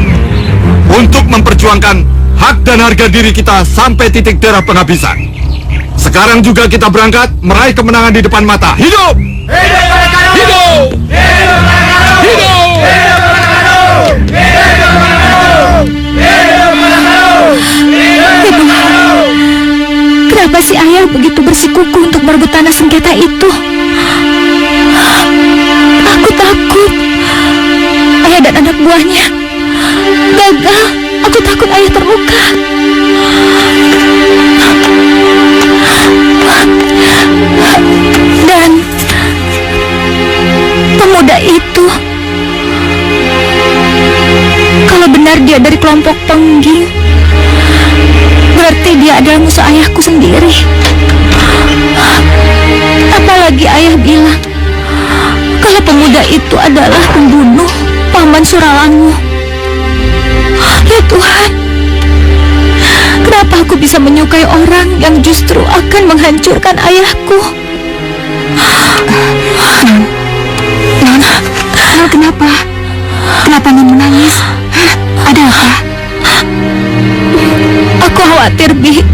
untuk memperjuangkan hak dan harga diri kita sampai titik darah penghabisan. Sekarang juga kita berangkat meraih kemenangan di depan mata. Hidup! Hidup! Hidup! Kenapa si ayah begitu bersikukuh untuk merebut tanah sengketa itu? Aku takut ayah dan anak buahnya gagal. Aku takut ayah terluka. Dan pemuda itu, kalau benar dia dari kelompok pengging, berarti dia adalah musuh ayahku sendiri. Apalagi ayah bilang kalau pemuda itu adalah pembunuh paman Suralangu. Ya Tuhan, kenapa aku bisa menyukai orang yang justru akan menghancurkan ayahku? Non, kenapa? Kenapa Non menangis? Ada apa? Aku khawatir, Bi.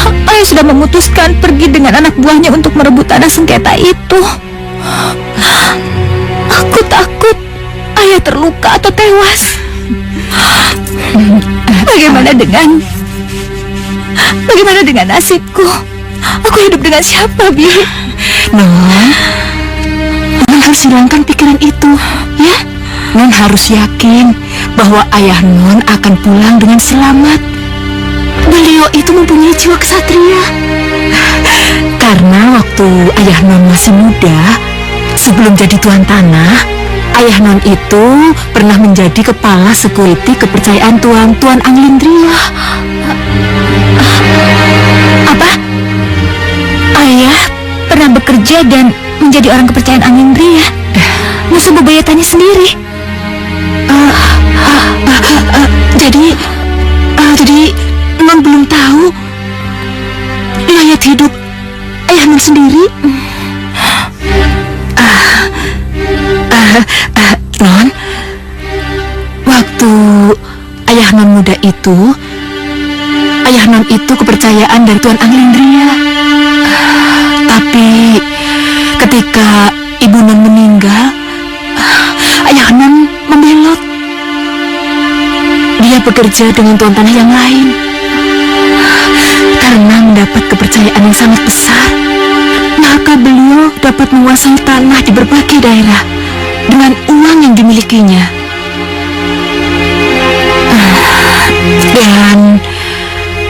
Ayah sudah memutuskan pergi dengan anak buahnya untuk merebut tanah sengketa itu. Aku takut ayah terluka atau tewas. Bagaimana dengan nasibku? Aku hidup dengan siapa, Bi? Non harus hilangkan pikiran itu, ya? Non harus yakin bahwa ayah Non akan pulang dengan selamat. Beliau itu mempunyai jiwa kesatria. Karena waktu ayah Non masih muda, sebelum jadi tuan tanah, ayah Non itu pernah menjadi kepala sekuriti kepercayaan Tuan Anglingdria. menjadi orang kepercayaan Anglindria, musuh bebuyutannya sendiri. Jadi Non belum tahu mayat hidup ayah Non sendiri. Non, waktu ayah Non muda itu, ayah Non itu kepercayaan dari Tuan Anglindria. Tapi ketika ibu Non meninggal, ayah Non membelot. Dia bekerja dengan tuan tanah yang lain. Karena mendapat kepercayaan yang sangat besar, maka beliau dapat menguasai tanah di berbagai daerah dengan uang yang dimilikinya. Dan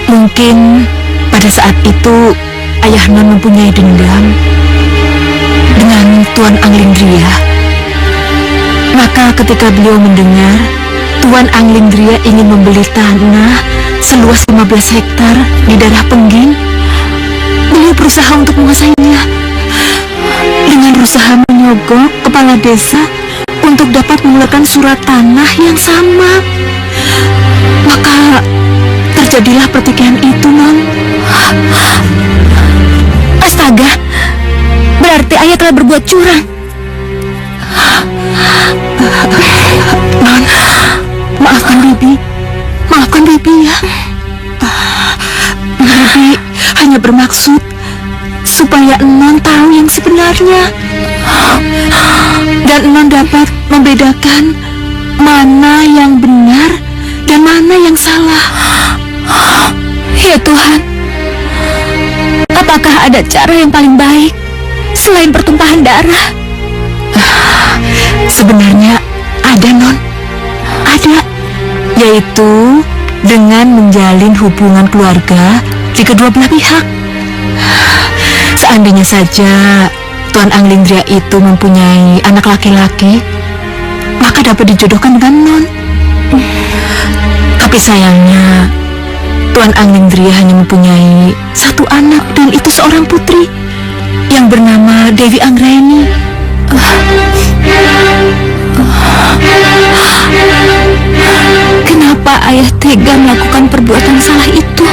mungkin pada saat itu ayah Non mempunyai dendam dengan Tuan Anglindria. Maka ketika beliau mendengar Tuan Anglindria ingin membeli tanah seluas 15 hektar di daerah Pengging, beliau berusaha untuk menguasainya dengan berusaha menyogok kepala desa untuk dapat mengeluarkan surat tanah yang sama. Maka terjadilah pertikaian itu, Non. Astaga, berarti ayah telah berbuat curang. Non, maafkan Bibi. Maafkan Bibi ya. Bibi hanya bermaksud supaya Non tahu yang sebenarnya. Dan Non dapat membedakan mana yang benar dan mana yang salah. Ya Tuhan, apakah ada cara yang paling baik selain pertumpahan darah? Sebenarnya ada, Non. Ada, yaitu dengan menjalin hubungan keluarga di kedua belah pihak. Seandainya saja Tuan Anglindria itu mempunyai anak laki-laki, maka dapat dijodohkan dengan Non. Tapi sayangnya Tuan Anglindria hanya mempunyai satu anak, dan itu seorang putri yang bernama Dewi Anggraini. Kenapa ayah tega melakukan perbuatan salah itu?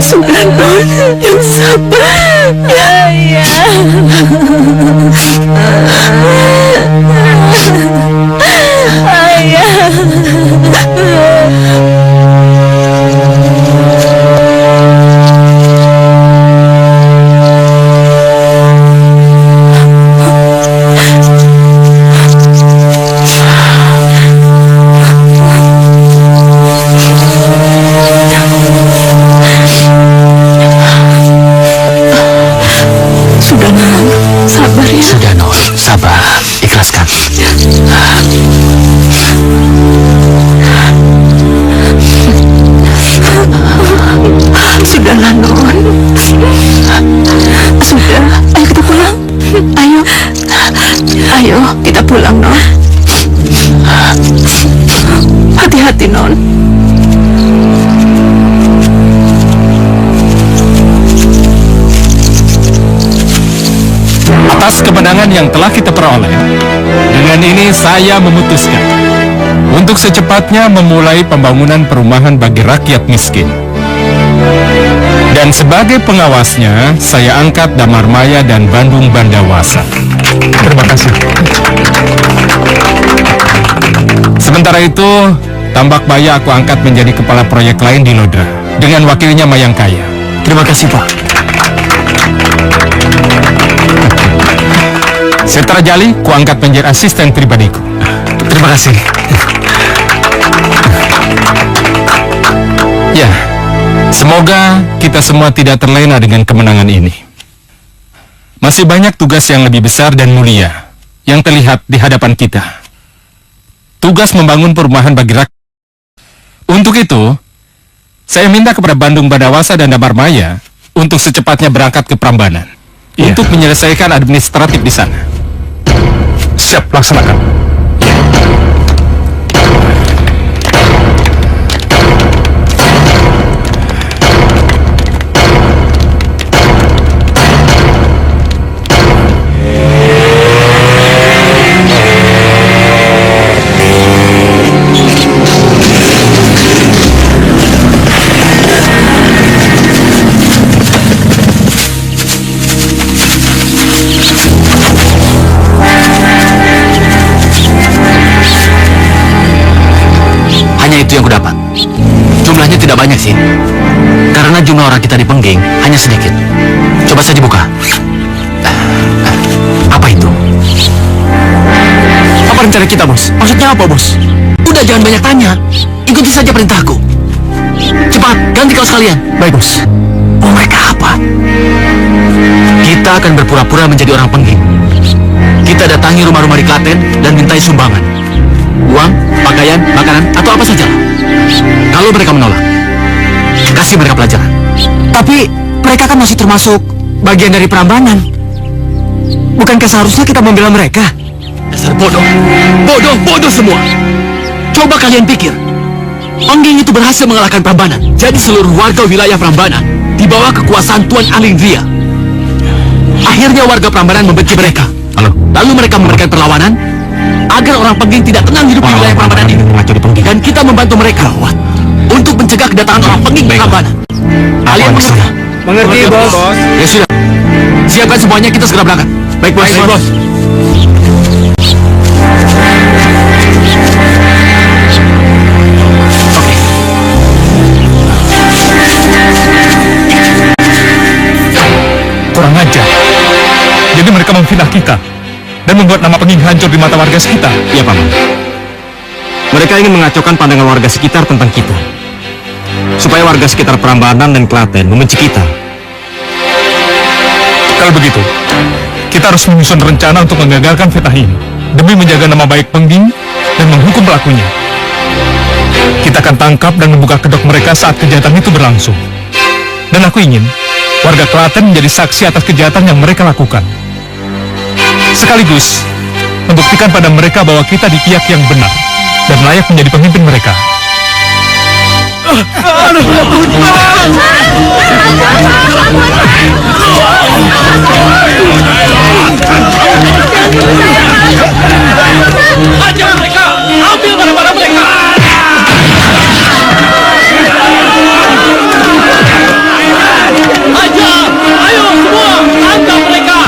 Sudah, Non, yang sabar. Ayah. Ayo, kita pulang, Non. Hati-hati, Non. Atas kemenangan yang telah kita peroleh, dengan ini saya memutuskan untuk secepatnya memulai pembangunan perumahan bagi rakyat miskin. Dan sebagai pengawasnya, saya angkat Damar Maya dan Bandung Bandawasa. Terima kasih. Sementara itu, Tambak Baya aku angkat menjadi kepala proyek lain di Lodra, dengan wakilnya Mayangkaya. Terima kasih, Pak. Setrajali, kuangkat menjadi asisten pribadiku. Terima kasih. Ya, semoga kita semua tidak terlena dengan kemenangan ini. Masih banyak tugas yang lebih besar dan mulia yang terlihat di hadapan kita. Tugas membangun perumahan bagi rakyat. Untuk itu, saya minta kepada Bandung Bandawasa dan Damar Maya untuk secepatnya berangkat ke Prambanan untuk menyelesaikan administratif di sana. Siap, laksanakan. Itu yang kudapat. Jumlahnya tidak banyak sih. Karena jumlah orang kita di Pengging hanya sedikit. Coba saja buka. Apa itu? Apa rencana kita, Bos? Maksudnya apa, Bos? Udah, jangan banyak tanya. Ikuti saja perintahku. Cepat, ganti kaos kalian. Baik, Bos. Oh, mereka apa? Kita akan berpura-pura menjadi orang Pengging. Kita datangi rumah-rumah di Klaten dan mintai sumbangan. Uang, pakaian, makanan, atau apa saja. Kalau mereka menolak, kasih mereka pelajaran. Tapi mereka kan masih termasuk bagian dari Prambanan. Bukankah seharusnya kita membela mereka? Dasar bodoh. Bodoh semua. Coba kalian pikir, Pengging itu berhasil mengalahkan Prambanan. Jadi seluruh warga wilayah Prambanan di bawah kekuasaan Tuan Alindria. Akhirnya warga Prambanan membenci mereka. Lalu mereka memberikan perlawanan agar orang Pengging tidak tenang hidup di wilayah Prambanan ini. Dan kita membantu mereka untuk mencegah kedatangan orang Pengging ke Prambanan. Kalian mengerti? Mengerti, Bos. Ya sudah. Siapkan semuanya, kita segera berangkat. Baik, Bos. Baik, Bos. Kurang ajar. Jadi mereka memfitnah kita dan membuat nama Pengging hancur di mata warga sekitar. Iya, Paman. Mereka ingin mengacaukan pandangan warga sekitar tentang kita, supaya warga sekitar Prambanan dan Klaten membenci kita. Kalau begitu, kita harus menyusun rencana untuk menggagalkan fitnah ini demi menjaga nama baik Pengging dan menghukum pelakunya. Kita akan tangkap dan membuka kedok mereka saat kejahatan itu berlangsung. Dan aku ingin warga Klaten menjadi saksi atas kejahatan yang mereka lakukan. Sekaligus membuktikan pada mereka bahwa kita di pihak yang benar dan layak menjadi pemimpin mereka. Hajar mereka! Ambil barang-barang mereka! Hajar! Ayo semua, tangkap mereka!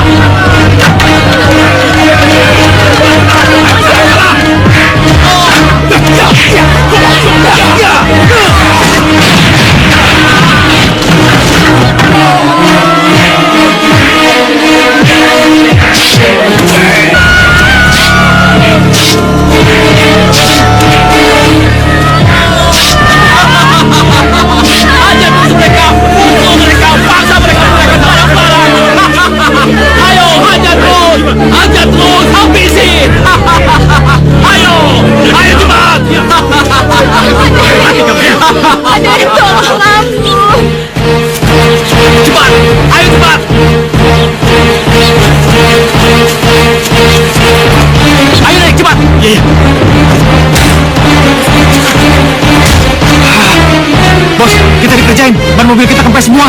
mobil kita kempes semua.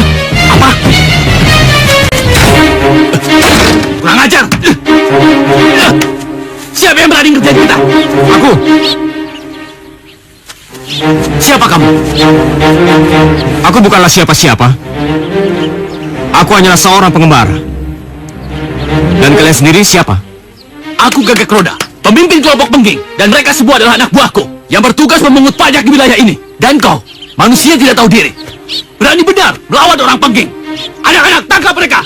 Apa? Kurang ajar. Siapa yang berani ngerjain kita? Aku. Siapa kamu? Aku bukanlah siapa-siapa. Aku hanyalah seorang pengembara. Dan kalian sendiri siapa? Aku Gagak Roda, pemimpin kelompok Pengging. Dan mereka semua adalah anak buahku yang bertugas memungut pajak di wilayah ini. Dan kau, manusia tidak tahu diri, berani benar melawan orang Pengging. Anak-anak, tangkap mereka!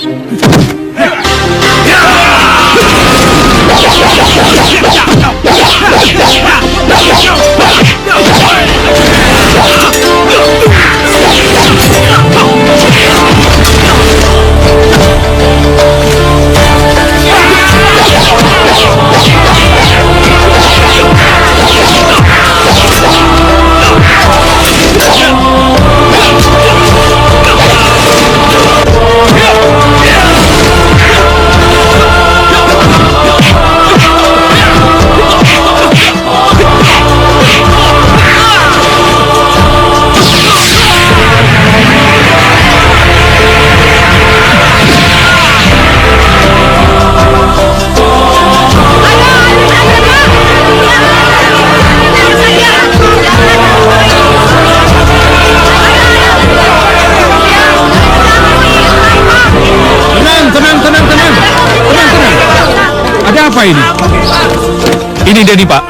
Apa ini? Ini Denny, Pak.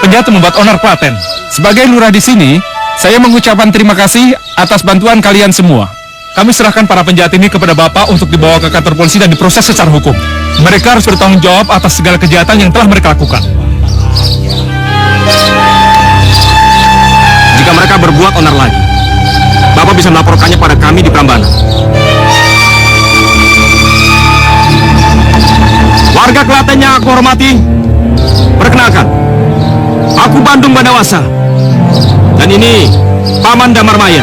Penjahat membuat onar Klaten. Sebagai lurah di sini, saya mengucapkan terima kasih atas bantuan kalian semua. Kami serahkan para penjahat ini kepada Bapak untuk dibawa ke kantor polisi dan diproses secara hukum. Mereka harus bertanggung jawab atas segala kejahatan yang telah mereka lakukan. Jika mereka berbuat onar lagi, Bapak bisa melaporkannya pada kami di Prambanan. Warga Klaten yang aku hormati, perkenalkan, aku Bandung Bandawasa, dan ini Paman Damarmaya.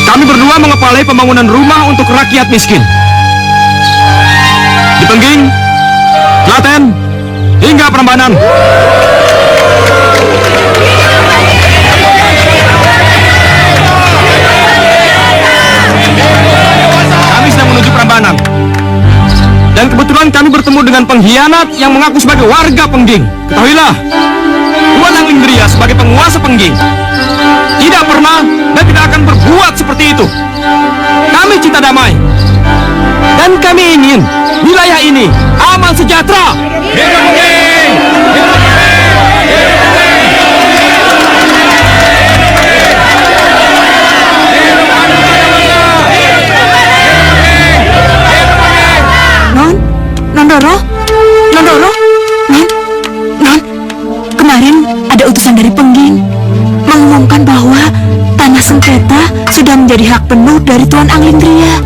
Kami berdua mengepalai pembangunan rumah untuk rakyat miskin di Pengging, Klaten, hingga Prambanan. Kami sedang menuju Prambanan. Dan kebetulan kami bertemu dengan pengkhianat yang mengaku sebagai warga Pengging. Ketahuilah, Tuan Anglingria sebagai penguasa Pengging tidak pernah dan tidak akan berbuat seperti itu. Kami cinta damai. Dan kami ingin wilayah ini aman sejahtera. Hidup Pengging! Hidup Nondoro, Non, kemarin ada utusan dari Pengging mengumumkan bahwa tanah sengketa sudah menjadi hak penuh dari Tuan Anglingria.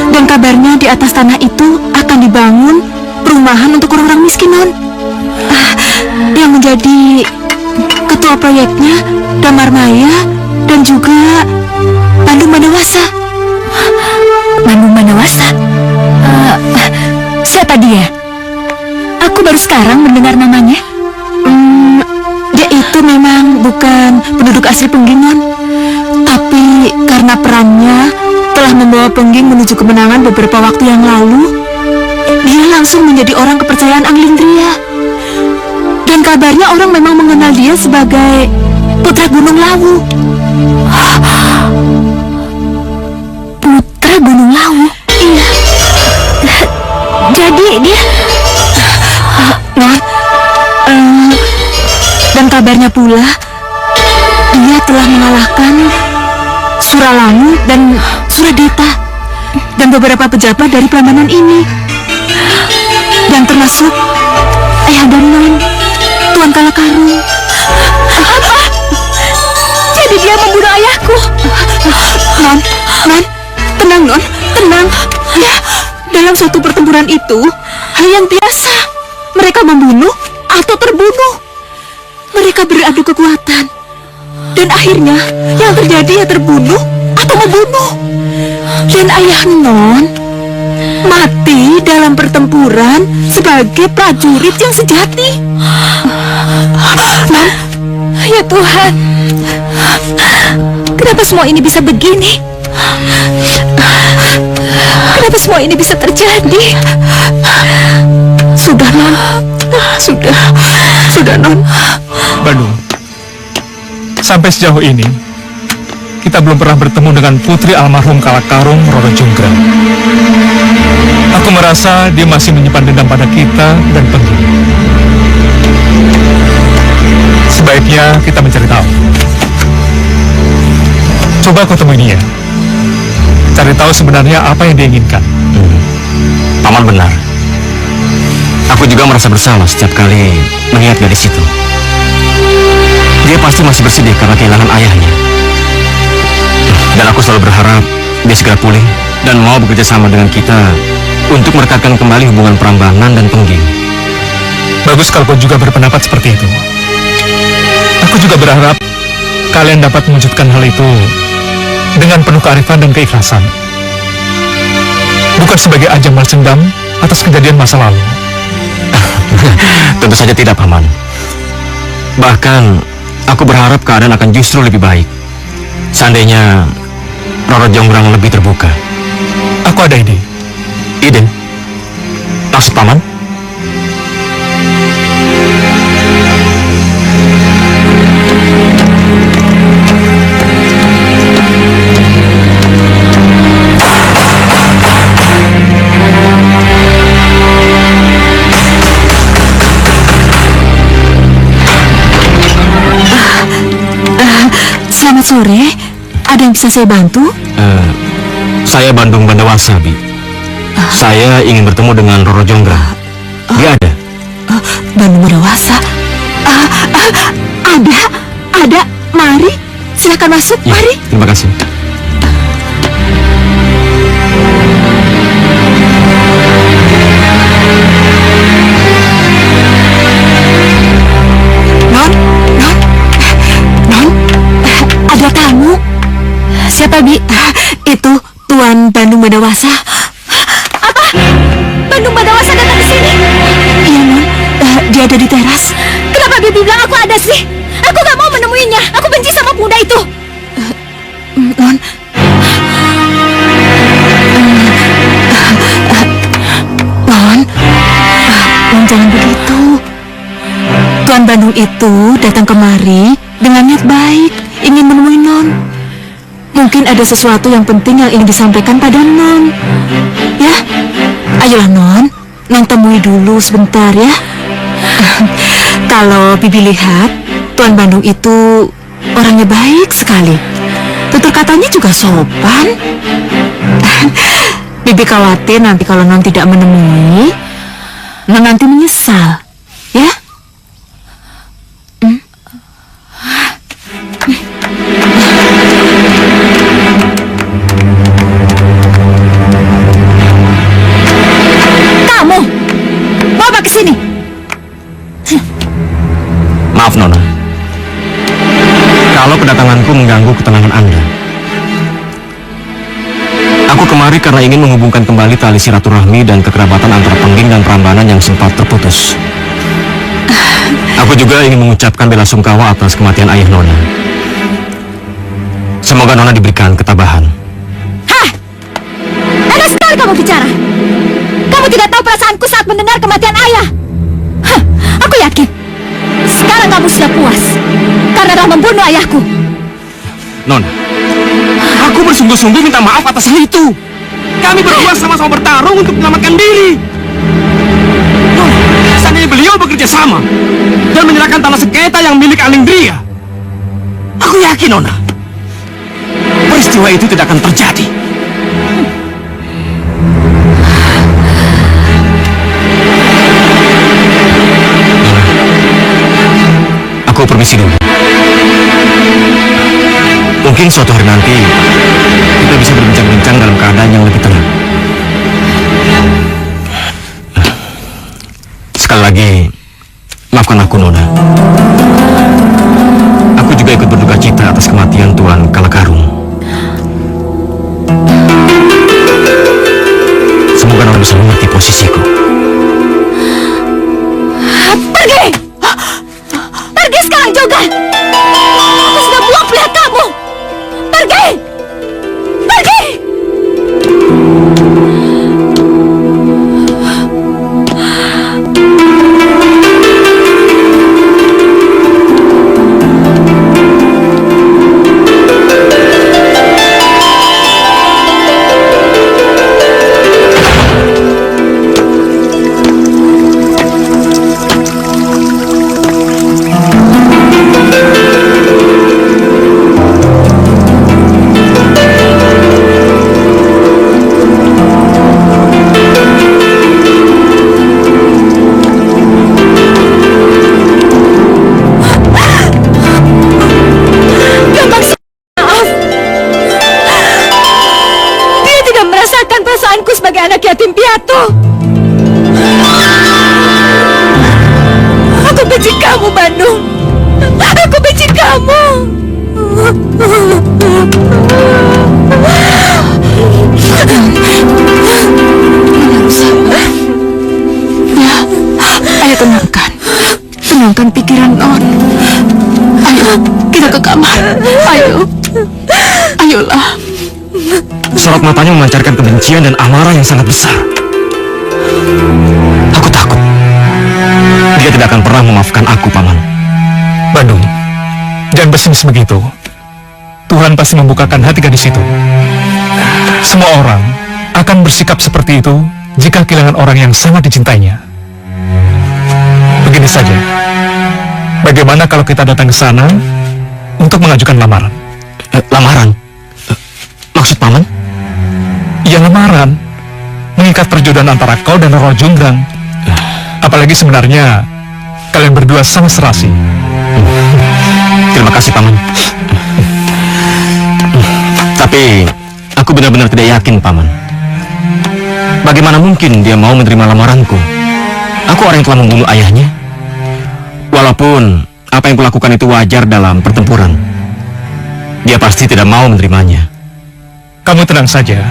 Dan kabarnya di atas tanah itu akan dibangun perumahan untuk orang-orang miskin, Non. Yang menjadi ketua proyeknya Damarmaya dan juga Bandung Bandawasa. Bandung Bandawasa? Siapa dia? Aku baru sekarang mendengar namanya. Dia itu memang bukan penduduk asli Pengging, Non. Tapi karena perannya telah membawa Pengging menuju kemenangan beberapa waktu yang lalu, dia langsung menjadi orang kepercayaan Anglingria. Dan kabarnya orang memang mengenal dia sebagai putra Gunung Lawu. Putra Gunung Lawu? Iya. Jadi dia... Dan kabarnya pula dia telah mengalahkan Suralangu dan Suradita dan beberapa pejabat dari Prambanan ini, dan termasuk ayah dan Non, Tuan Kalakarung. Apa? Jadi dia membunuh ayahku? Non, tenang, Non, tenang. Ya, dalam suatu pertempuran itu hal yang biasa. Mereka membunuh atau terbunuh. Mereka beradu kekuatan. Dan akhirnya yang terjadi ya terbunuh atau membunuh. Dan ayah Non mati dalam pertempuran sebagai prajurit yang sejati. Non, Ya Tuhan, Kenapa semua ini bisa begini? Kenapa semua ini bisa terjadi? Sudah, Non. Sudah, Non. Bandung, sampai sejauh ini kita belum pernah bertemu dengan putri almarhum Kalakarung Roro Jonggrang. Aku merasa dia masih menyimpan dendam pada kita dan Pengging. Sebaiknya kita mencari tahu. Coba kau temui dia. Cari tahu sebenarnya apa yang dia inginkan. Paman benar. Aku juga merasa bersalah setiap kali melihat gadis itu. Dia pasti masih bersedih karena kehilangan ayahnya. Dan aku selalu berharap dia segera pulih dan mau bekerja sama dengan kita untuk merekatkan kembali hubungan Prambanan dan Pengging. Bagus kalau kau juga berpendapat seperti itu. Aku juga berharap kalian dapat mewujudkan hal itu dengan penuh kearifan dan keikhlasan. Bukan sebagai ajang balas dendam atas kejadian masa lalu. Tentu saja tidak, Paman. Bahkan, aku berharap keadaan akan justru lebih baik seandainya Roro Jonggrang lebih terbuka. Aku ada ide. Ide? Maksud Paman? Selamat sore. Ada yang bisa saya bantu? Saya Bandung Bandawasa, Bi. Saya ingin bertemu dengan Roro Jonggrang. Dia ada? Bandung Bandawasa. Ada. Mari, silakan masuk. Ya, mari. Terima kasih. Ada tamu. Siapa, Bi? Itu Tuan Bandung Bandawasa. Apa? Bandung Bandawasa datang ke sini? Iya, Non. Dia ada di teras. Kenapa Bibi bilang aku ada sih? Aku gak mau menemuinya. Aku benci sama pemuda itu. Non. Non, jangan begitu. Tuan Bandung itu datang kemari dengan niat baik, ingin menemui Non. Mungkin ada sesuatu yang penting yang ingin disampaikan pada Non. Ya, ayolah Non temui dulu sebentar ya. Kalau Bibi lihat, Tuan Bandung itu orangnya baik sekali. Tutur katanya juga sopan. Bibi khawatir nanti kalau Non tidak menemui, Non nanti menyesal, ya? Kamu mau apa kesini? Maaf, Nona. Kalau kedatanganku mengganggu ketenangan Anda. Aku kemari karena ingin menghubungkan kembali tali silaturahmi dan kekerabatan antara Pengging dan Prambanan yang sempat terputus. Aku juga ingin mengucapkan bela sungkawa atas kematian ayah Nona. Semoga Nona diberikan ketabahan. Hah? Enak sekali kamu bicara. Kamu tidak tahu perasaanku saat mendengar kematian ayah. Hah, aku yakin sekarang kamu sudah puas karena telah membunuh ayahku. Nona, aku bersungguh-sungguh minta maaf atas hal itu. Kami berdua sama-sama bertarung untuk menyelamatkan diri. Nona, seandainya beliau bekerja sama dan menyerahkan tanah sengketa yang milik Alindria, aku yakin, Nona, peristiwa itu tidak akan terjadi. Aku permisi dulu. Mungkin suatu hari nanti kita bisa berbincang-bincang dalam keadaan yang lebih tenang. Sekali lagi, maafkan aku, Nona. Aku juga ikut berduka cita atas kematian Tuan Kalakarung. Semoga Nona bisa mengerti posisiku. Pergi! Pergi sekarang juga! Aku sudah muak melihat kamu! Ratu. Aku benci kamu, Bandung. Aku benci kamu. Ayo tenangkan pikiran Non. Ayo kita ke kamar. Ayolah. Sorot matanya memancarkan kebencian dan amarah yang sangat besar. Aku takut dia tidak akan pernah memaafkan aku, Paman. Bandung, jangan pesimis begitu. Tuhan pasti membukakan hati gadis itu. Semua orang akan bersikap seperti itu jika kehilangan orang yang sangat dicintainya. Begini saja, bagaimana kalau kita datang ke sana untuk mengajukan lamaran? Lamaran? Maksud Paman? Ya, lamaran. Mengikat perjodohan antara kau dan Roro Jonggrang. Apalagi sebenarnya kalian berdua sama serasi. Terima kasih, Paman. Tapi aku benar-benar tidak yakin, Paman. Bagaimana mungkin dia mau menerima lamaranku? Aku orang yang telah membunuh ayahnya. Walaupun apa yang kulakukan itu wajar dalam pertempuran, dia pasti tidak mau menerimanya. Kamu tenang saja.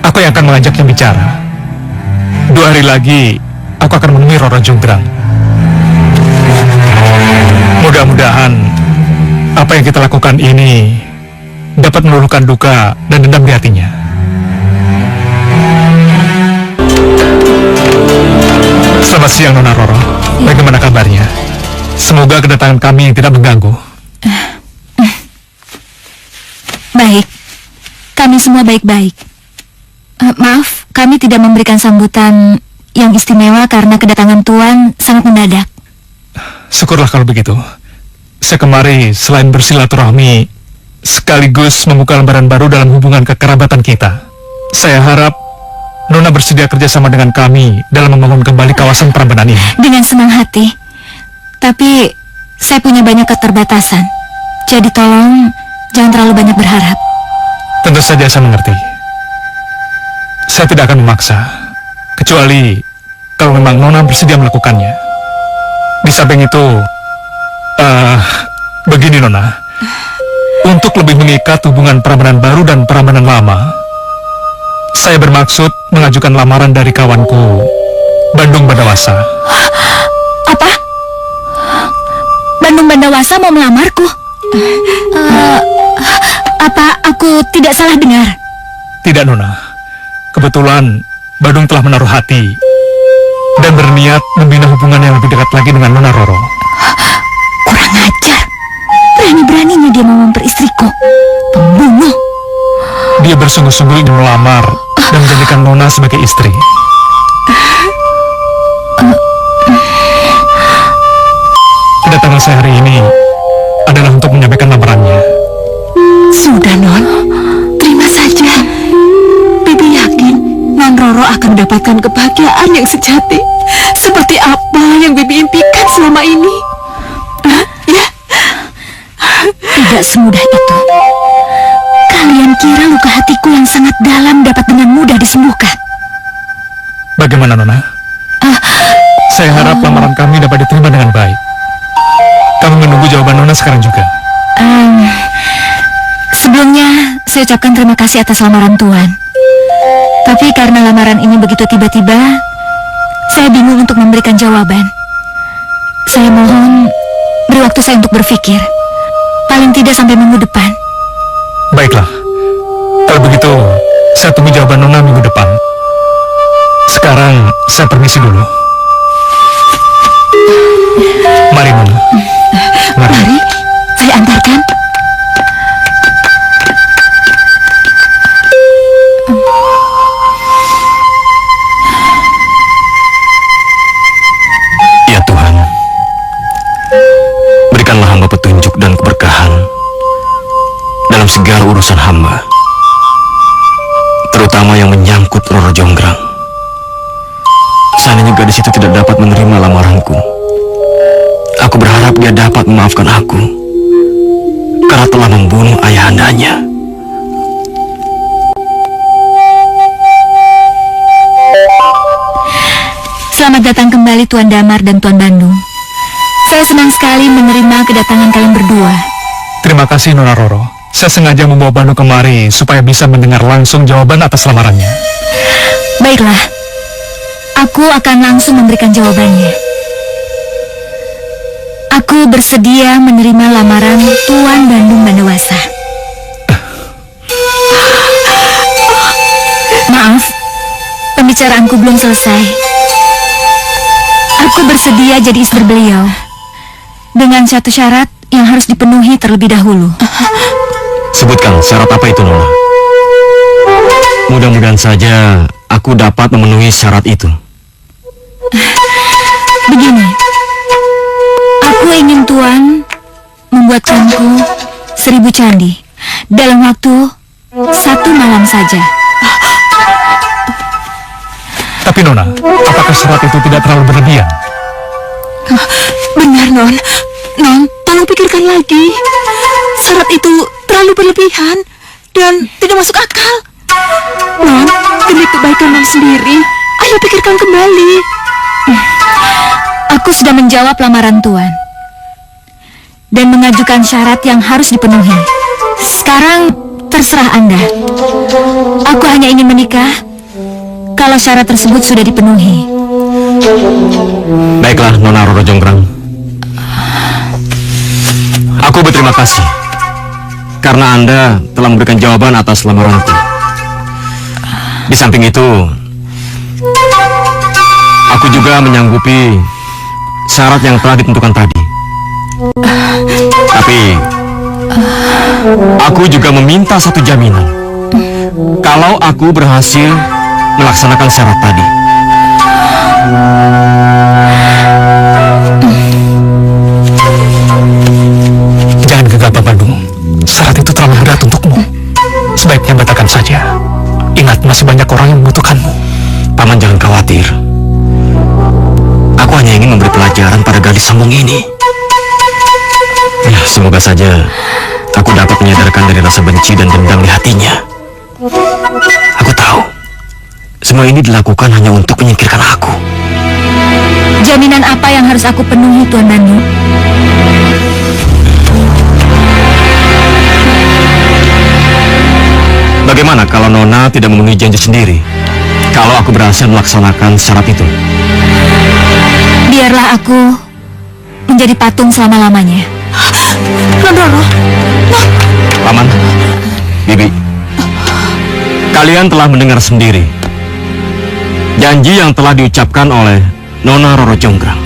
Aku yang akan mengajaknya bicara. 2 hari lagi aku akan menemui Roro Jonggrang. Mudah-mudahan apa yang kita lakukan ini dapat meluluhkan duka dan dendam di hatinya. Selamat siang, Nona Roro. Bagaimana kabarnya? Semoga kedatangan kami tidak mengganggu. Baik. Kami semua baik-baik. Maaf, kami tidak memberikan sambutan yang istimewa karena kedatangan Tuan sangat mendadak. Syukurlah kalau begitu. Saya kemari selain bersilaturahmi, sekaligus membuka lembaran baru dalam hubungan kekerabatan kita. Saya harap Nona bersedia kerjasama dengan kami dalam membangun kembali kawasan Prambanan ini. Dengan senang hati. Tapi saya punya banyak keterbatasan. Jadi tolong jangan terlalu banyak berharap. Tentu saja saya mengerti. Saya tidak akan memaksa, kecuali kalau memang Nona bersedia melakukannya. Di samping itu, begini Nona, untuk lebih mengikat hubungan Prambanan baru dan Prambanan lama, saya bermaksud mengajukan lamaran dari kawanku, Bandung Bandawasa. Apa? Bandung Bandawasa mau melamarku? Apa aku tidak salah dengar? Tidak, Nona. Kebetulan Bandung telah menaruh hati dan berniat membina hubungan yang lebih dekat lagi dengan Nona Roro. Kurang ajar. Berani-beraninya dia mau memperistriku. Pembunuh. Dia bersungguh-sungguh ingin melamar dan menjadikan Nona sebagai istri. Kedatangan saya hari ini adalah untuk menyampaikan lamarannya. Sudah, Non. Terima saja. Bibi yakin Non Roro akan mendapatkan kebahagiaan yang sejati, seperti apa yang Bibi impikan selama ini. Ya. Tidak semudah itu. Kalian kira luka hatiku yang sangat dalam dapat dengan mudah disembuhkan? Bagaimana, Nona? Saya harap lamaran kami dapat diterima dengan baik. Kami menunggu jawaban Nona sekarang juga. Sebelumnya, saya ucapkan terima kasih atas lamaran Tuan. Tapi karena lamaran ini begitu tiba-tiba, saya bingung untuk memberikan jawaban. Saya mohon beri waktu saya untuk berpikir. Paling tidak sampai minggu depan. Baiklah. Kalau begitu, saya tunggu jawaban Nona minggu depan. Sekarang, saya permisi dulu. Mari, Nona. Mari, saya antarkan. Ya Tuhan, berikanlah hamba petunjuk dan keberkahan dalam segala urusan hamba, terutama yang menyangkut Roro Jonggrang. Seandainya gadis itu tidak dapat menerima lamaranku, aku berharap dia dapat memaafkan aku karena telah membunuh ayahandanya. Selamat datang kembali Tuan Damar dan Tuan Bandung. Saya senang sekali menerima kedatangan kalian berdua. Terima kasih Nona Roro. Saya sengaja membawa Bandung kemari supaya bisa mendengar langsung jawaban atas lamarannya. Baiklah, aku akan langsung memberikan jawabannya. Aku bersedia menerima lamaran Tuan Bandung Bandawasa. Maaf, pembicaraanku belum selesai. Aku bersedia jadi istri beliau dengan satu syarat yang harus dipenuhi terlebih dahulu. Sebutkan syarat apa itu, Nona? Mudah-mudahan saja aku dapat memenuhi syarat itu. Begini, aku ingin Tuan membuatkanku 1000 candi dalam waktu 1 malam saja. Tapi Nona, apakah syarat itu tidak terlalu berlebihan? Benar, Non. Non, tolong pikirkan lagi. Syarat itu terlalu berlebihan dan tidak masuk akal. Non, demi kebaikan Non sendiri, ayo pikirkan kembali. Aku sudah menjawab lamaran Tuan dan mengajukan syarat yang harus dipenuhi. Sekarang terserah Anda. Aku hanya ingin menikah kalau syarat tersebut sudah dipenuhi. Baiklah, Nona Roro Jonggrang. Aku berterima kasih karena Anda telah memberikan jawaban atas lamaranku. Di samping itu, aku juga menyanggupi syarat yang telah ditentukan tadi. Tapi, aku juga meminta satu jaminan. Kalau aku berhasil melaksanakan syarat tadi. Jangan gegabah, Bandung. Syarat itu terlalu berat untukmu. Sebaiknya batalkan saja. Ingat, masih banyak orang yang membutuhkanmu. Paman jangan khawatir. Aku hanya ingin memberi pelajaran pada gadis sambung ini. Ya, semoga saja aku dapat menyadarkan dari rasa benci dan dendam di hatinya. Aku tahu semua ini dilakukan hanya untuk menyingkirkan aku. Jaminan apa yang harus aku penuhi, Tuan Bandung? Bagaimana kalau Nona tidak memenuhi janji sendiri? Kalau aku berhasil melaksanakan syarat itu? Biarlah aku menjadi patung selama-lamanya. Roro, Paman, Bibi, kalian telah mendengar sendiri janji yang telah diucapkan oleh Nona Roro Jonggrang.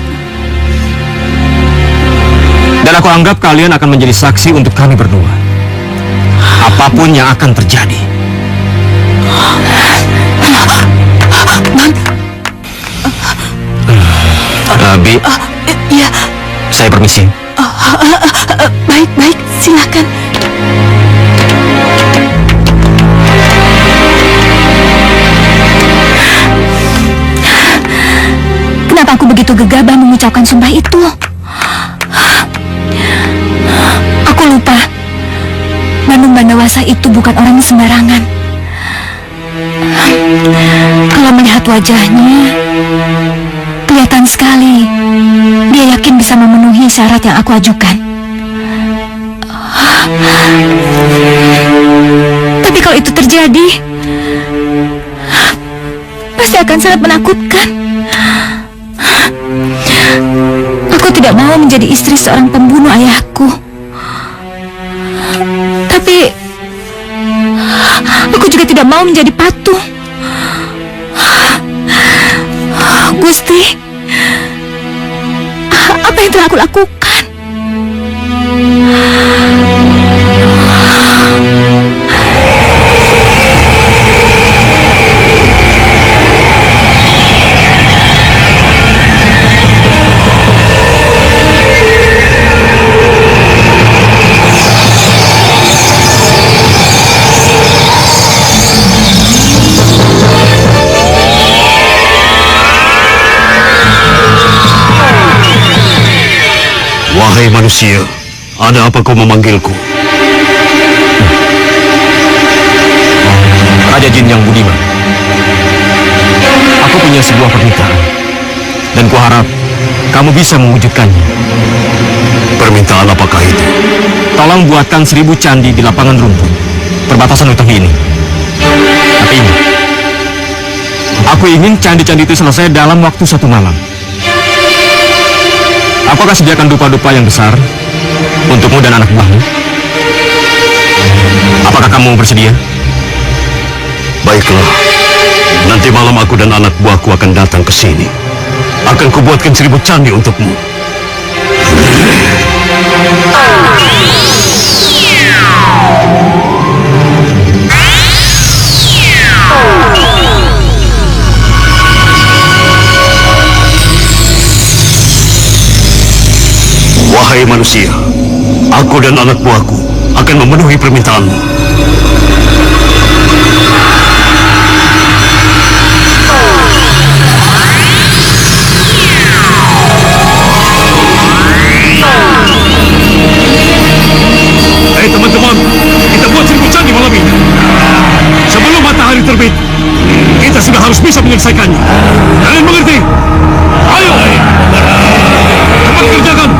Dan aku anggap kalian akan menjadi saksi untuk kami berdua. Apapun yang akan terjadi. Bi, ya, saya permisi. baik, silakan. Kenapa aku begitu gegabah mengucapkan sumpah itu? Aku lupa. Bandung Bandawasa itu bukan orang sembarangan. Kalau melihat wajahnya, kelihatan sekali dia yakin bisa memenuhi syarat yang aku ajukan. Tapi kalau itu terjadi, pasti akan sangat menakutkan. Aku tidak mau menjadi istri seorang pembunuh ayahku. Tapi aku juga tidak mau menjadi patung. Gusti, apa yang telah aku lakukan? Wahai manusia, ada apa kau memanggilku? Raja Jin yang budiman, aku punya sebuah permintaan. Dan kuharap kamu bisa mewujudkannya. Permintaan apakah itu? Tolong buatkan 1000 candi di lapangan rumput perbatasan hutan ini. Tapi ingat, aku ingin candi-candi itu selesai dalam waktu 1 malam. Aku akan sediakan dupa-dupa yang besar untukmu dan anak buahmu. Apakah kamu bersedia? Baiklah. Nanti malam aku dan anak buahku akan datang ke sini. Akan kubuatkan 1000 candi untukmu. Wahai manusia, aku dan anak buahku akan memenuhi permintaanmu. Hei teman-teman, kita buat 1000 candi malam ini. Sebelum matahari terbit, kita sudah harus bisa menyelesaikannya. Kalian mengerti? Ayo! Cepat kerjakan!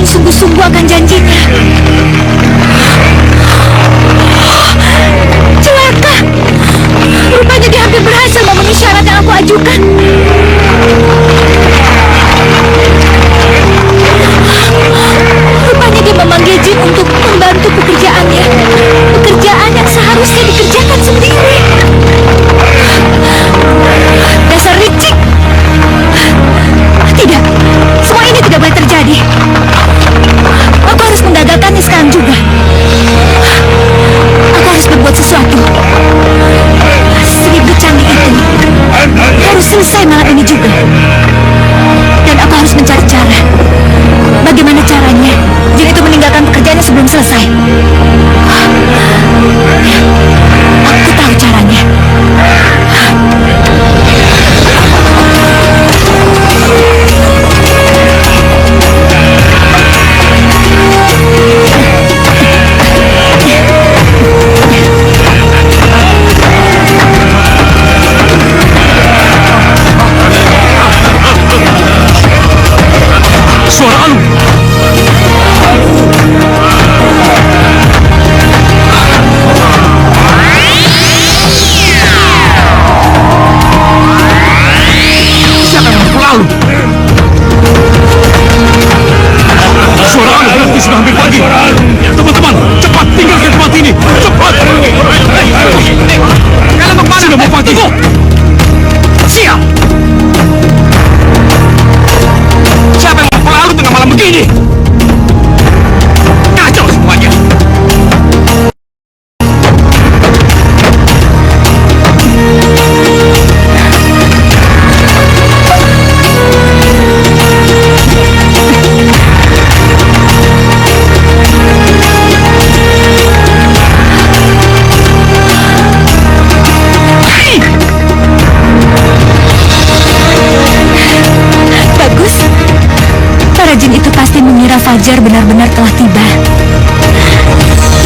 Sungguh-sungguh akan janjinya. Celaka. Rupanya dia hampir berhasil memenuhi syarat yang aku ajukan. Rupanya dia memanggil Jin untuk membantu pekerjaannya. Pekerjaan yang seharusnya dikerjakan sendiri. Dasar licik. Tidak, semua ini tidak boleh terjadi. Aku harus menggagalkannya sekarang juga. Aku harus berbuat sesuatu. 1000 candi itu harus selesai malam ini juga. Dan aku harus mencari cara. Bagaimana caranya Jin itu meninggalkan pekerjaannya sebelum selesai? Aku tahu caranya. Suara Alu! Siapa yang memukul Alu? Suara Alu berarti sudah hampir pagi. Teman-teman, cepat tinggalkan tempat ini. Cepat! Kalian mau sudah mau pagi. Siap! Siapa yang memukul Alu tengah malam begini? Kacau semuanya. Bagus. Para jin itu pasti mengira Fajar benar-benar telah tiba.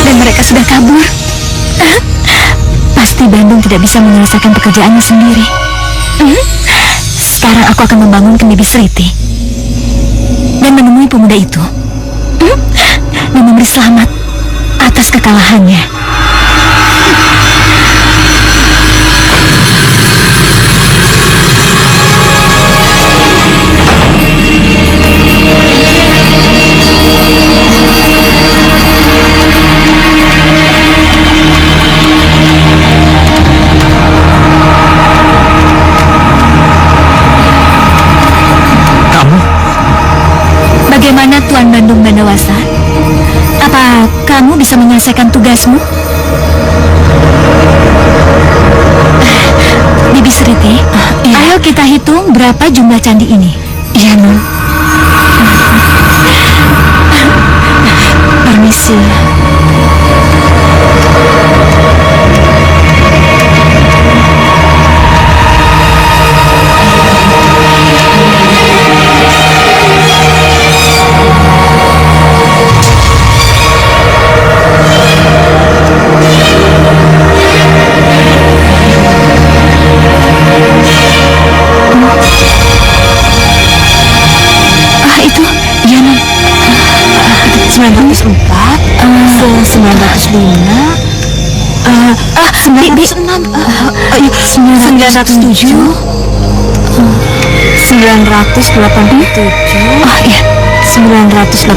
Dan mereka sudah kabur. Pasti Bandung tidak bisa menyelesaikan pekerjaannya sendiri. Sekarang aku akan membangun Kendi Bisriti dan menemui pemuda itu dan memberi selamat atas kekalahannya. Bagaimana Tuan Bandung Bandawasa? Apa kamu bisa menyelesaikan tugasmu? Bibi Sriti, ayo kita hitung berapa jumlah candi ini. Iya, Nun. Permisi. Itu, iya, Nun. 904, 905, 906, 907, 987, oh iya, 988,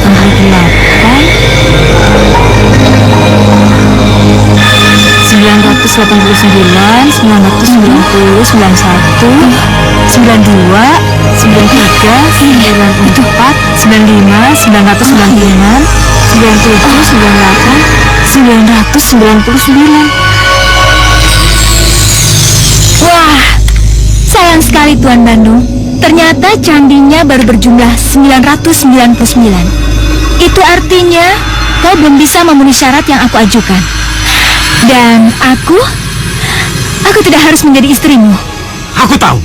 989, 990, 91, 92, 93, 94, 95, 996, 97, 98, 999. Wah, sayang sekali Tuan Bandung. Ternyata candinya baru berjumlah 999. Itu artinya kau belum bisa memenuhi syarat yang aku ajukan. Dan aku tidak harus menjadi istrimu. Aku tahu.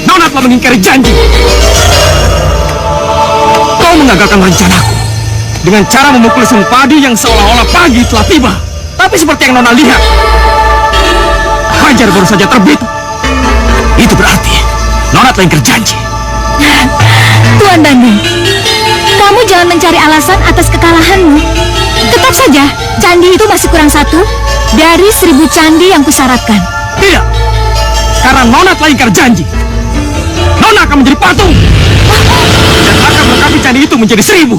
Nona telah mengingkari janji. Kau mengagalkan rencanaku dengan cara memukul Sempadi yang seolah-olah pagi telah tiba. Tapi seperti yang Nona lihat, fajar baru saja terbit. Itu berarti Nona telah ingkar janji. Tuan Bandung, kamu jangan mencari alasan atas kekalahanmu. Tetap saja, candi itu masih kurang satu dari 1000 candi yang kusyaratkan. Tidak, karena Nona telah ingkar janji. Nona akan menjadi patung dan akan melengkapi candi itu menjadi 1000.